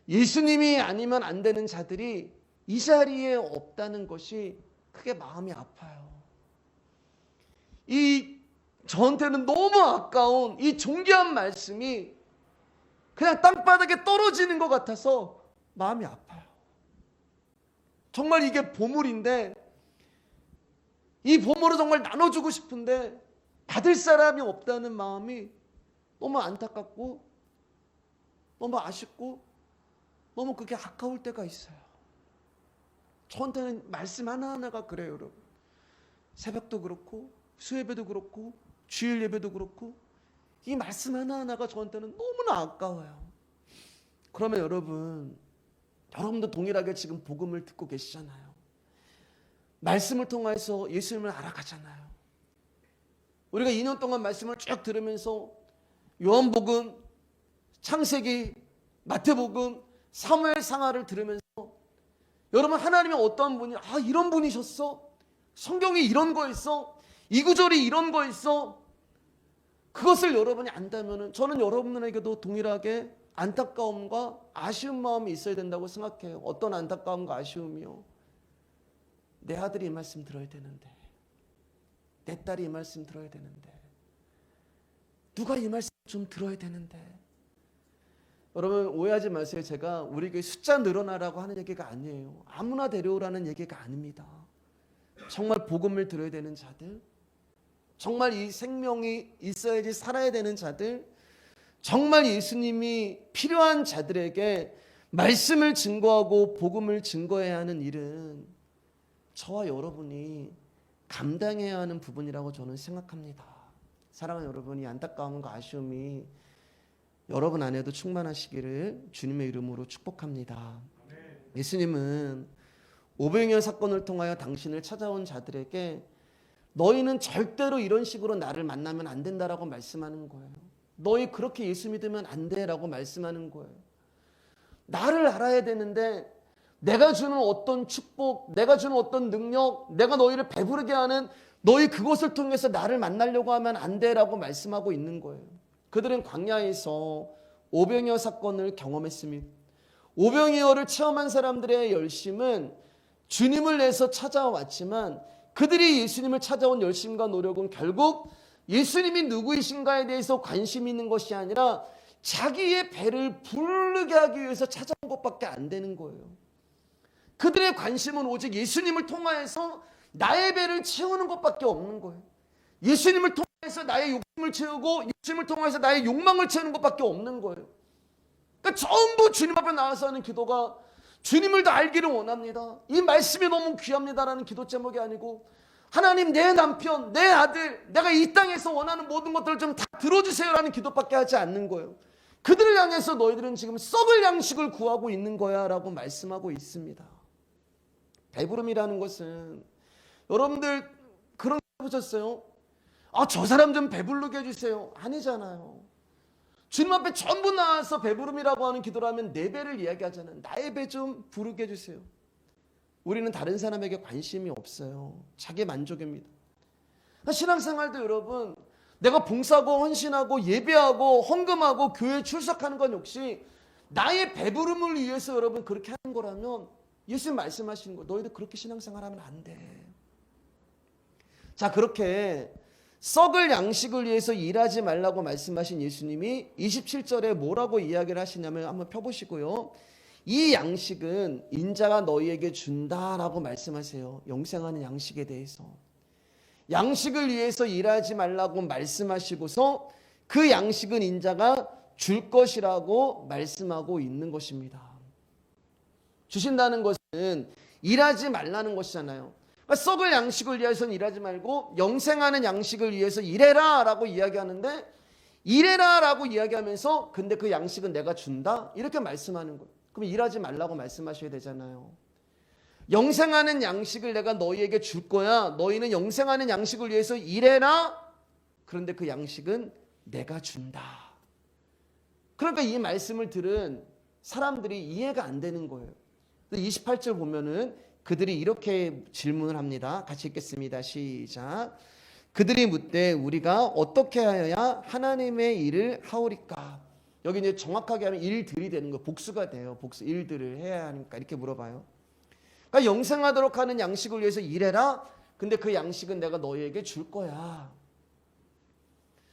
예수님이 아니면 안 되는 자들이 이 자리에 없다는 것이 크게 마음이 아파요. 저한테는 너무 아까운 이 존귀한 말씀이 그냥 땅바닥에 떨어지는 것 같아서 마음이 아파요. 정말 이게 보물인데, 이 보물을 정말 나눠주고 싶은데 받을 사람이 없다는 마음이 너무 안타깝고 너무 아쉽고 너무 그게 아까울 때가 있어요. 저한테는 말씀 하나하나가 그래요, 여러분. 새벽도 그렇고 수예배도 그렇고 주일 예배도 그렇고 이 말씀 하나하나가 저한테는 너무나 아까워요. 그러면 여러분도 동일하게 지금 복음을 듣고 계시잖아요. 말씀을 통해서 예수님을 알아가잖아요. 우리가 2년 동안 말씀을 쭉 들으면서 요한복음, 창세기, 마태복음, 사무엘 상하를 들으면서 여러분, 하나님이 어떠한 분이, 이런 분이셨어? 성경이 이런 거였어? 이 구절이 이런 거였어? 그것을 여러분이 안다면 저는 여러분에게도 동일하게 안타까움과 아쉬운 마음이 있어야 된다고 생각해요. 어떤 안타까움과 아쉬움이요? 내 아들이 이 말씀 들어야 되는데, 내 딸이 이 말씀 들어야 되는데, 누가 이 말씀 좀 들어야 되는데. 여러분, 오해하지 마세요. 제가 우리 교회 숫자 늘어나라고 하는 얘기가 아니에요. 아무나 데려오라는 얘기가 아닙니다. 정말 복음을 들어야 되는 자들, 정말 이 생명이 있어야지 살아야 되는 자들, 정말 예수님이 필요한 자들에게 말씀을 증거하고 복음을 증거해야 하는 일은 저와 여러분이 감당해야 하는 부분이라고 저는 생각합니다. 사랑하는 여러분, 이 안타까움과 아쉬움이 여러분 안에도 충만하시기를 주님의 이름으로 축복합니다. 예수님은 오병이어 사건을 통하여 당신을 찾아온 자들에게 너희는 절대로 이런 식으로 나를 만나면 안 된다라고 말씀하는 거예요. 너희 그렇게 예수 믿으면 안 돼라고 말씀하는 거예요. 나를 알아야 되는데 내가 주는 어떤 축복, 내가 주는 어떤 능력, 내가 너희를 배부르게 하는 너희 그것을 통해서 나를 만나려고 하면 안 돼라고 말씀하고 있는 거예요. 그들은 광야에서 오병이어 사건을 경험했습니다. 오병이어를 체험한 사람들의 열심은 주님을 위해서 찾아왔지만 그들이 예수님을 찾아온 열심과 노력은 결국 예수님이 누구이신가에 대해서 관심이 있는 것이 아니라 자기의 배를 부르게 하기 위해서 찾아온 것밖에 안 되는 거예요. 그들의 관심은 오직 예수님을 통하여서 나의 배를 채우는 것밖에 없는 거예요. 예수님을 통해서 나의 욕심을 채우고 예수님을 통해서 나의 욕망을 채우는 것밖에 없는 거예요. 그러니까 전부 주님 앞에 나와서 하는 기도가 주님을 더 알기를 원합니다. 이 말씀이 너무 귀합니다라는 기도 제목이 아니고 하나님, 내 남편, 내 아들, 내가 이 땅에서 원하는 모든 것들을 좀 다 들어주세요라는 기도밖에 하지 않는 거예요. 그들을 향해서 너희들은 지금 썩을 양식을 구하고 있는 거야 라고 말씀하고 있습니다. 배부름이라는 것은 여러분들 그런 거 해보셨어요? 저 사람 좀 배부르게 해주세요. 아니잖아요. 주님 앞에 전부 나와서 배부름이라고 하는 기도를 하면 내 배를 이야기하잖아요. 나의 배 좀 부르게 해주세요. 우리는 다른 사람에게 관심이 없어요. 자기 만족입니다. 신앙생활도 여러분, 내가 봉사하고 헌신하고 예배하고 헌금하고 교회에 출석하는 건 역시 나의 배부름을 위해서 여러분 그렇게 하는 거라면 예수님 말씀하시는 거, 너희들 그렇게 신앙생활하면 안 돼. 자, 그렇게 썩을 양식을 위해서 일하지 말라고 말씀하신 예수님이 27절에 뭐라고 이야기를 하시냐면 한번 펴보시고요. 이 양식은 인자가 너희에게 준다라고 말씀하세요. 영생하는 양식에 대해서. 양식을 위해서 일하지 말라고 말씀하시고서 그 양식은 인자가 줄 것이라고 말씀하고 있는 것입니다. 주신다는 것은 일하지 말라는 것이잖아요. 그러니까 썩을 양식을 위해서는 일하지 말고 영생하는 양식을 위해서 일해라 라고 이야기하는데, 일해라 라고 이야기하면서 근데 그 양식은 내가 준다? 이렇게 말씀하는 거예요. 그럼 일하지 말라고 말씀하셔야 되잖아요. 영생하는 양식을 내가 너희에게 줄 거야. 너희는 영생하는 양식을 위해서 일해라. 그런데 그 양식은 내가 준다. 그러니까 이 말씀을 들은 사람들이 이해가 안 되는 거예요. 28절 보면은 그들이 이렇게 질문을 합니다. 같이 읽겠습니다. 시작. 그들이 묻되 우리가 어떻게 하여야 하나님의 일을 하오리까? 여기 이제 정확하게 하면 일들이 되는 거예요. 복수가 돼요. 복수, 일들을 해야 하니까 이렇게 물어봐요. 그러니까 영생하도록 하는 양식을 위해서 일해라. 근데 그 양식은 내가 너희에게 줄 거야.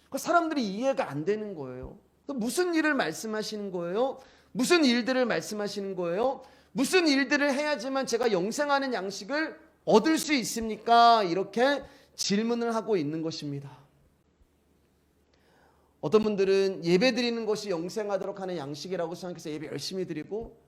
그러니까 사람들이 이해가 안 되는 거예요. 무슨 일을 말씀하시는 거예요? 무슨 일들을 말씀하시는 거예요? 무슨 일들을 해야지만 제가 영생하는 양식을 얻을 수 있습니까? 이렇게 질문을 하고 있는 것입니다. 어떤 분들은 예배 드리는 것이 영생하도록 하는 양식이라고 생각해서 예배 열심히 드리고,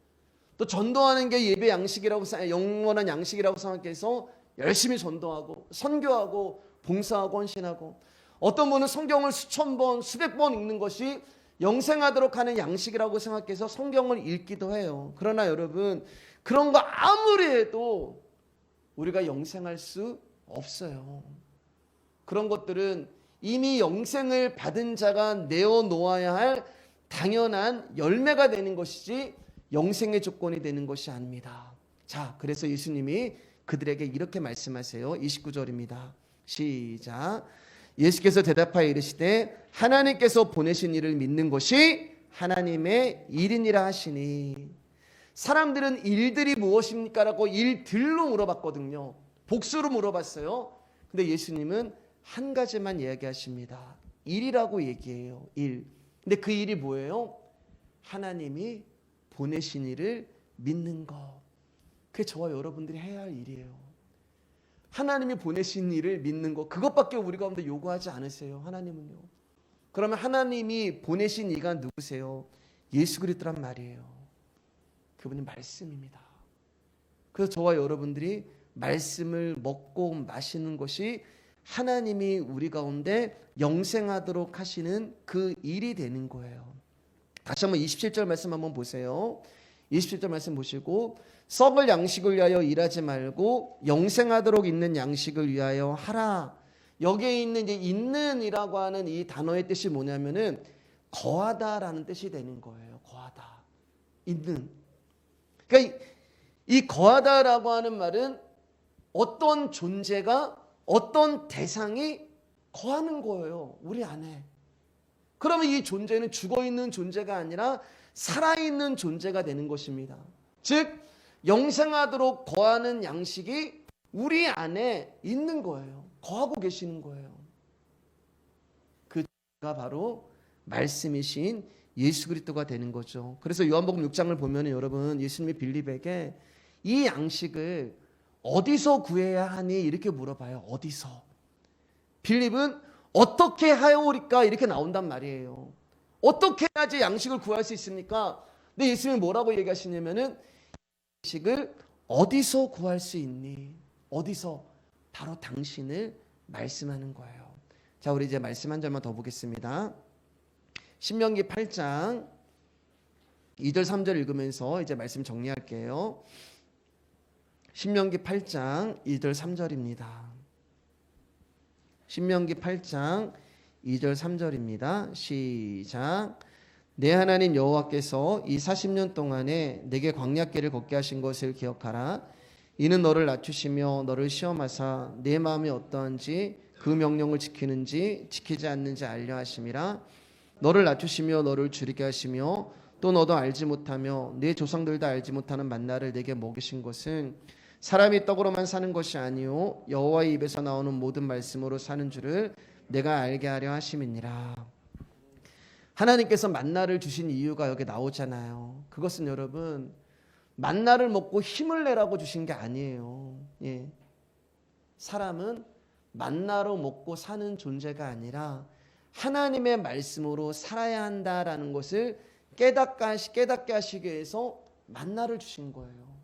또 전도하는 게 예배 양식이라고, 영원한 양식이라고 생각해서 열심히 전도하고 선교하고 봉사하고 헌신하고, 어떤 분은 성경을 수천 번 수백 번 읽는 것이 영생하도록 하는 양식이라고 생각해서 성경을 읽기도 해요. 그러나 여러분, 그런 거 아무리 해도 우리가 영생할 수 없어요. 그런 것들은 이미 영생을 받은 자가 내어놓아야 할 당연한 열매가 되는 것이지 영생의 조건이 되는 것이 아닙니다. 자, 그래서 예수님이 그들에게 이렇게 말씀하세요. 29절입니다. 시작. 예수께서 대답하여 이르시되 하나님께서 보내신 이를 믿는 것이 하나님의 일이니라 하시니. 사람들은 일들이 무엇입니까? 라고 일들로 물어봤거든요. 복수로 물어봤어요. 근데 예수님은 한 가지만 이야기하십니다. 일이라고 얘기해요. 일. 근데 그 일이 뭐예요? 하나님이 보내신 이를 믿는 것. 그게 저와 여러분들이 해야 할 일이에요. 하나님이 보내신 일을 믿는 것, 그것밖에 우리 가운데 요구하지 않으세요. 하나님은요. 그러면 하나님이 보내신 이가 누구세요? 예수 그리스도란 말이에요. 그분이 말씀입니다. 그래서 저와 여러분들이 말씀을 먹고 마시는 것이 하나님이 우리 가운데 영생하도록 하시는 그 일이 되는 거예요. 다시 한번 27절 말씀 한번 보세요. 27절 말씀 보시고 썩을 양식을 위하여 일하지 말고 영생하도록 있는 양식을 위하여 하라. 여기에 있는 이제 있는이라고 하는 이 단어의 뜻이 뭐냐면은 거하다라는 뜻이 되는 거예요. 거하다. 있는. 그러니까 이 거하다라고 하는 말은 어떤 존재가 어떤 대상이 거하는 거예요. 우리 안에. 그러면 이 존재는 죽어있는 존재가 아니라 살아있는 존재가 되는 것입니다. 즉 영생하도록 거하는 양식이 우리 안에 있는 거예요. 거하고 계시는 거예요. 그가 바로 말씀이신 예수 그리스도가 되는 거죠. 그래서 요한복음 6장을 보면 여러분 예수님이 빌립에게 이 양식을 어디서 구해야 하니 이렇게 물어봐요. 어디서? 빌립은 어떻게 하여오리까 이렇게 나온단 말이에요. 어떻게 해야지 양식을 구할 수 있습니까? 근데 예수님이 뭐라고 얘기하시냐면은 양식을 어디서 구할 수 있니? 어디서? 바로 당신을 말씀하는 거예요. 자, 우리 이제 말씀 한 절만 더 보겠습니다. 신명기 8장 2절 3절 읽으면서 이제 말씀 정리할게요. 신명기 8장 2절 3절입니다. 신명기 8장 2절 3절입니다. 시작. 내 하나님 여호와께서 이 40년 동안에 내게 광야길을 걷게 하신 것을 기억하라. 이는 너를 낮추시며 너를 시험하사 내 마음이 어떠한지 그 명령을 지키는지 지키지 않는지 알려 하심이라. 너를 낮추시며 너를 줄이게 하시며 또 너도 알지 못하며 내 조상들도 알지 못하는 만나를 내게 먹이신 것은 사람이 떡으로만 사는 것이 아니요 여호와의 입에서 나오는 모든 말씀으로 사는 줄을 내가 알게 하려 하심이니라. 하나님께서 만나를 주신 이유가 여기 나오잖아요. 그것은 여러분 만나를 먹고 힘을 내라고 주신 게 아니에요. 예. 사람은 만나로 먹고 사는 존재가 아니라 하나님의 말씀으로 살아야 한다라는 것을 깨닫게 하시기 위해서 만나를 주신 거예요.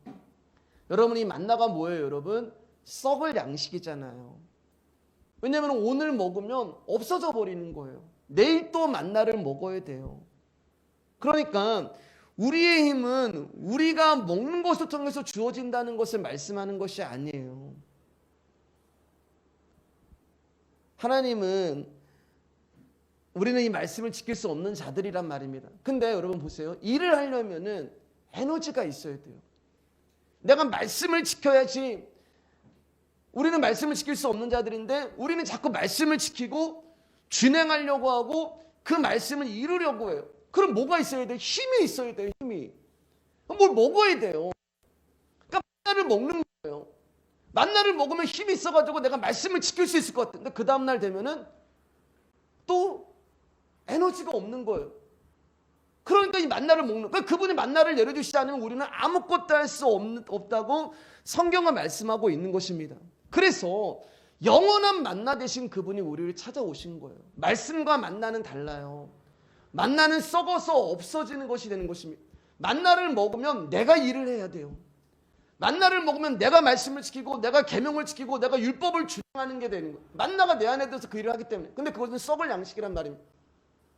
여러분 이 만나가 뭐예요? 여러분 썩을 양식이잖아요. 왜냐하면 오늘 먹으면 없어져 버리는 거예요. 내일 또 만나를 먹어야 돼요. 그러니까 우리의 힘은 우리가 먹는 것을 통해서 주어진다는 것을 말씀하는 것이 아니에요. 하나님은 우리는 이 말씀을 지킬 수 없는 자들이란 말입니다. 근데 여러분 보세요. 일을 하려면은 에너지가 있어야 돼요. 내가 말씀을 지켜야지. 우리는 말씀을 지킬 수 없는 자들인데 우리는 자꾸 말씀을 지키고 준행하려고 하고 그 말씀을 이루려고 해요. 그럼 뭐가 있어야 돼요? 힘이 있어야 돼요. 힘이. 뭘 먹어야 돼요. 그러니까 만나를 먹는 거예요. 만나를 먹으면 힘이 있어가지고 내가 말씀을 지킬 수 있을 것 같은데 그 다음날 되면은 또 에너지가 없는 거예요. 그러니까 이 만나를 먹는, 그러니까 그분이 만나를 내려주시지 않으면 우리는 아무것도 할 수 없다고 성경은 말씀하고 있는 것입니다. 그래서 영원한 만나 되신 그분이 우리를 찾아오신 거예요. 말씀과 만나는 달라요. 만나는 썩어서 없어지는 것이 되는 것입니다. 만나를 먹으면 내가 일을 해야 돼요. 만나를 먹으면 내가 말씀을 지키고 내가 계명을 지키고 내가 율법을 준행하는 게 되는 거예요. 만나가 내 안에 들어서 그 일을 하기 때문에. 근데 그것은 썩을 양식이란 말입니다.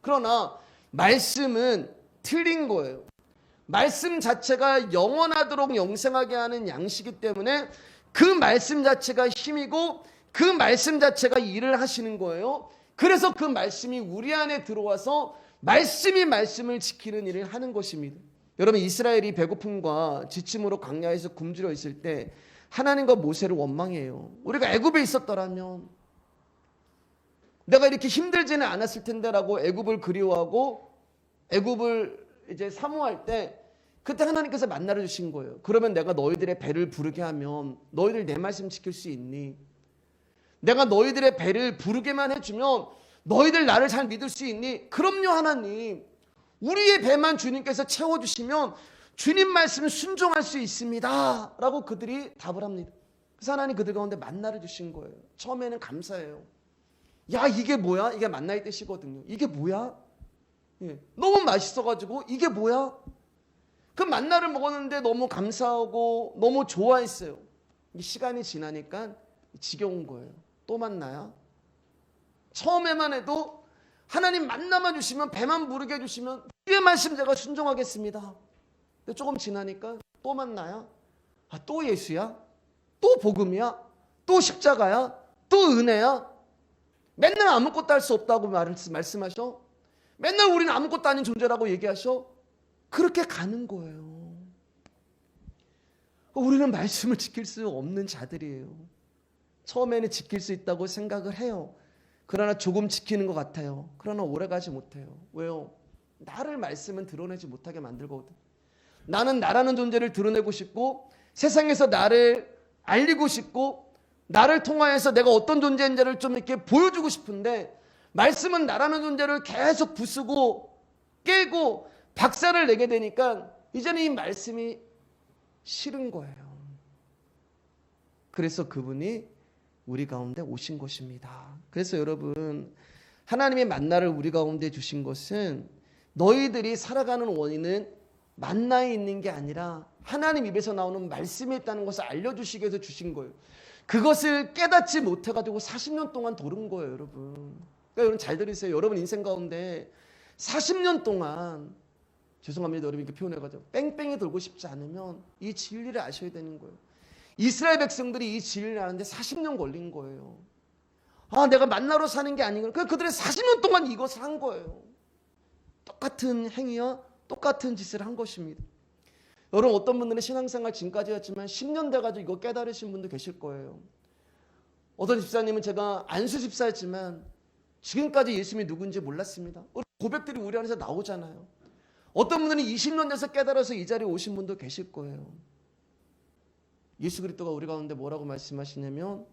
그러나 말씀은 틀린 거예요. 말씀 자체가 영원하도록 영생하게 하는 양식이기 때문에 그 말씀 자체가 힘이고 그 말씀 자체가 일을 하시는 거예요. 그래서 그 말씀이 우리 안에 들어와서 말씀이 말씀을 지키는 일을 하는 것입니다. 여러분 이스라엘이 배고픔과 지침으로 광야에서 굶주려 있을 때 하나님과 모세를 원망해요. 우리가 애굽에 있었더라면 내가 이렇게 힘들지는 않았을 텐데라고 애굽을 그리워하고 애굽을 이제 사모할 때 그때 하나님께서 만나를 주신 거예요. 그러면 내가 너희들의 배를 부르게 하면 너희들 내 말씀 지킬 수 있니? 내가 너희들의 배를 부르게만 해주면 너희들 나를 잘 믿을 수 있니? 그럼요 하나님. 우리의 배만 주님께서 채워주시면 주님 말씀을 순종할 수 있습니다 라고 그들이 답을 합니다. 그래서 하나님 그들 가운데 만나를 주신 거예요. 처음에는 감사해요. 야 이게 뭐야? 이게 만나의 뜻이거든요. 이게 뭐야? 예, 너무 맛있어가지고 이게 뭐야? 그 만나를 먹었는데 너무 감사하고 너무 좋아했어요. 시간이 지나니까 지겨운 거예요. 또 만나야? 처음에만 해도 하나님 만나만 주시면 배만 부르게 해주시면 주의 말씀 제가 순종하겠습니다. 근데 조금 지나니까 또 만나야? 아, 또 예수야? 또 복음이야? 또 십자가야? 또 은혜야? 맨날 아무것도 할 수 없다고 말씀하셔? 맨날 우리는 아무것도 아닌 존재라고 얘기하셔? 그렇게 가는 거예요. 우리는 말씀을 지킬 수 없는 자들이에요. 처음에는 지킬 수 있다고 생각을 해요. 그러나 조금 지키는 것 같아요. 그러나 오래가지 못해요. 왜요? 나를 말씀은 드러내지 못하게 만들거든. 나는 나라는 존재를 드러내고 싶고 세상에서 나를 알리고 싶고 나를 통하여서 내가 어떤 존재인지를 좀 이렇게 보여주고 싶은데 말씀은 나라는 존재를 계속 부수고 깨고 박살을 내게 되니까 이제는 이 말씀이 싫은 거예요. 그래서 그분이 우리 가운데 오신 것입니다. 그래서 여러분 하나님의 만나를 우리 가운데 주신 것은 너희들이 살아가는 원인은 만나에 있는 게 아니라 하나님 입에서 나오는 말씀에 있다는 것을 알려주시기 위해서 주신 거예요. 그것을 깨닫지 못해가지고 40년 동안 도른 거예요, 여러분. 그러니까 여러분 잘 들으세요. 여러분 인생 가운데 40년 동안 죄송합니다, 여러분 이렇게 표현해가지고 뺑뺑이 돌고 싶지 않으면 이 진리를 아셔야 되는 거예요. 이스라엘 백성들이 이 진리를 아는데 40년 걸린 거예요. 아, 내가 만나러 사는 게 아닌 거예요. 그들이 40년 동안 이것을 한 거예요. 똑같은 행위와 똑같은 짓을 한 것입니다. 여러분 어떤 분들은 신앙생활 지금까지 했지만 10년 돼가지고 이거 깨달으신 분도 계실 거예요. 어떤 집사님은 제가 안수 집사였지만 지금까지 예수님이 누군지 몰랐습니다. 고백들이 우리 안에서 나오잖아요. 어떤 분들은 20년 돼서 깨달아서 이 자리에 오신 분도 계실 거예요. 예수 그리스도가 우리 가운데 뭐라고 말씀하시냐면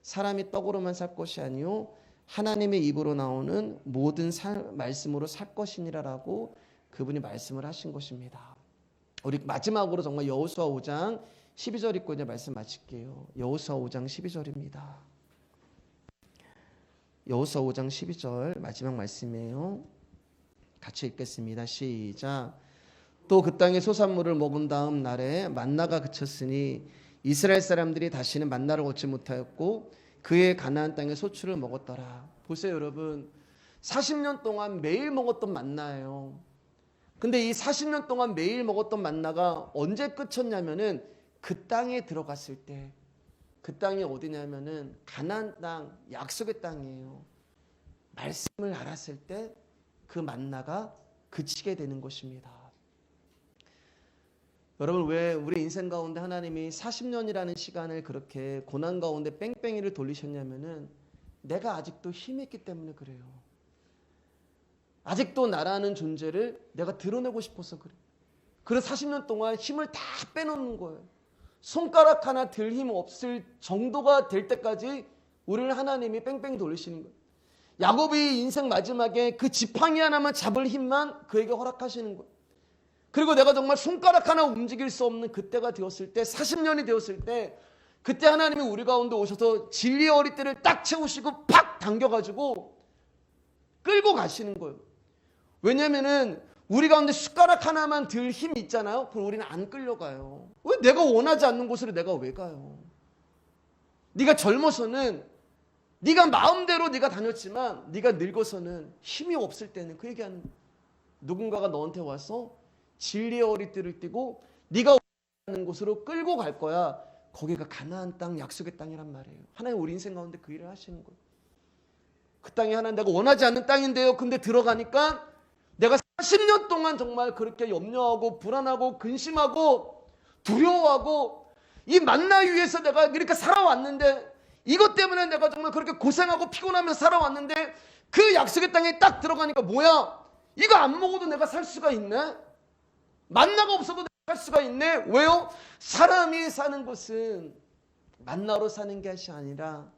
사람이 떡으로만 살 것이 아니요 하나님의 입으로 나오는 모든 말씀으로 살 것이니라라고 그분이 말씀을 하신 것입니다. 우리 마지막으로 정말 여호수아 5장 12절 읽고 이제 말씀 마칠게요. 여호수아 5장 12절입니다. 여호수아 5장 12절 마지막 말씀이에요. 같이 읽겠습니다. 시작. 또 그 땅의 소산물을 먹은 다음 날에 만나가 그쳤으니 이스라엘 사람들이 다시는 만나를 얻지 못하였고 그의 가나안 땅의 소출을 먹었더라. 보세요 여러분, 40년 동안 매일 먹었던 만나예요. 근데 이 40년 동안 매일 먹었던 만나가 언제 끝쳤냐면은 그 땅에 들어갔을 때, 그 땅이 어디냐면은 가나안 땅, 약속의 땅이에요. 말씀을 알았을 때 그 만나가 그치게 되는 것입니다. 여러분 왜 우리 인생 가운데 하나님이 40년이라는 시간을 그렇게 고난 가운데 뺑뺑이를 돌리셨냐면은 내가 아직도 힘이 있기 때문에 그래요. 아직도 나라는 존재를 내가 드러내고 싶어서 그래요. 그래서 40년 동안 힘을 다 빼놓는 거예요. 손가락 하나 들 힘 없을 정도가 될 때까지 우리를 하나님이 뺑뺑이 돌리시는 거예요. 야곱이 인생 마지막에 그 지팡이 하나만 잡을 힘만 그에게 허락하시는 거예요. 그리고 내가 정말 손가락 하나 움직일 수 없는 그때가 되었을 때, 40년이 되었을 때 그때 하나님이 우리 가운데 오셔서 진리의 허리띠를 딱 채우시고 팍 당겨가지고 끌고 가시는 거예요. 왜냐면은 우리 가운데 숟가락 하나만 들 힘이 있잖아요. 그럼 우리는 안 끌려가요. 왜? 내가 원하지 않는 곳으로 내가 왜 가요? 네가 젊어서는 네가 마음대로 네가 다녔지만 네가 늙어서는 힘이 없을 때는 그 얘기하는 거예요. 누군가가 너한테 와서 진리의 허리띠를 띠고 네가 원하는 곳으로 끌고 갈 거야. 거기가 가나안 땅, 약속의 땅이란 말이에요. 하나님 우리 인생 가운데 그 일을 하시는 거예요. 그 땅이 하나님 내가 원하지 않는 땅인데요. 근데 들어가니까 내가 10년 동안 정말 그렇게 염려하고 불안하고 근심하고 두려워하고 이 만나 위에서 내가 이렇게 살아왔는데, 이것 때문에 내가 정말 그렇게 고생하고 피곤하면서 살아왔는데 그 약속의 땅에 딱 들어가니까 뭐야? 이거 안 먹어도 내가 살 수가 있네? 만나가 없어도 내가 살 수가 있네? 왜요? 사람이 사는 것은 만나로 사는 것이 아니라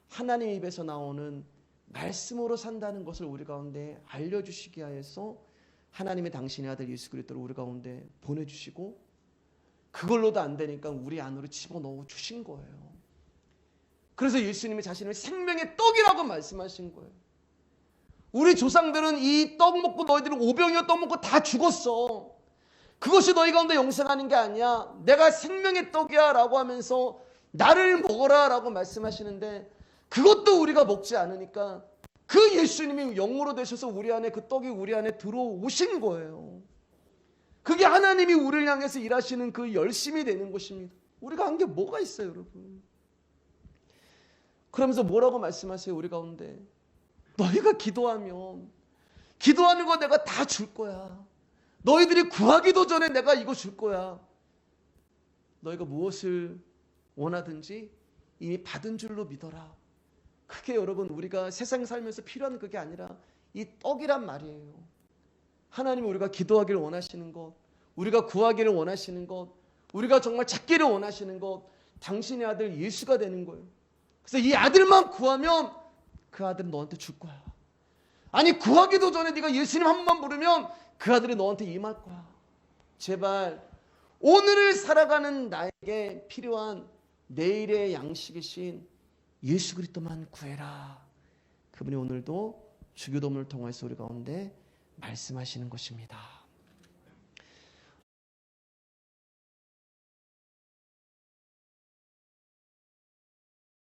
하나님 입에서 나오는 말씀으로 산다는 것을 우리 가운데 알려주시기 위해서 하나님의 당신의 아들 예수 그리스도를 우리 가운데 보내주시고, 그걸로도 안 되니까 우리 안으로 집어넣어 주신 거예요. 그래서 예수님이 자신을 생명의 떡이라고 말씀하신 거예요. 우리 조상들은 이 떡 먹고 너희들은 오병이어 떡 먹고 다 죽었어. 그것이 너희 가운데 영생하는 게 아니야. 내가 생명의 떡이야 라고 하면서 나를 먹어라 라고 말씀하시는데, 그것도 우리가 먹지 않으니까 그 예수님이 영으로 되셔서 우리 안에, 그 떡이 우리 안에 들어오신 거예요. 그게 하나님이 우리를 향해서 일하시는 그 열심이 되는 것입니다. 우리가 한 게 뭐가 있어요, 여러분? 그러면서 뭐라고 말씀하세요, 우리 가운데? 너희가 기도하면 기도하는 거 내가 다 줄 거야. 너희들이 구하기도 전에 내가 이거 줄 거야. 너희가 무엇을 원하든지 이미 받은 줄로 믿어라. 그게 여러분 우리가 세상 살면서 필요한 그게 아니라 이 떡이란 말이에요. 하나님이 우리가 기도하기를 원하시는 것, 우리가 구하기를 원하시는 것, 우리가 정말 찾기를 원하시는 것, 당신의 아들 예수가 되는 거예요. 그래서 이 아들만 구하면 그 아들은 너한테 줄 거야. 아니 구하기도 전에 네가 예수님 한 번만 부르면 그 아들이 너한테 임할 거야. 제발 오늘을 살아가는 나에게 필요한 내일의 양식이신 예수 그리스도만 구해라. 그분이 오늘도 주기도문을 통해서 우리 가운데 말씀하시는 것입니다.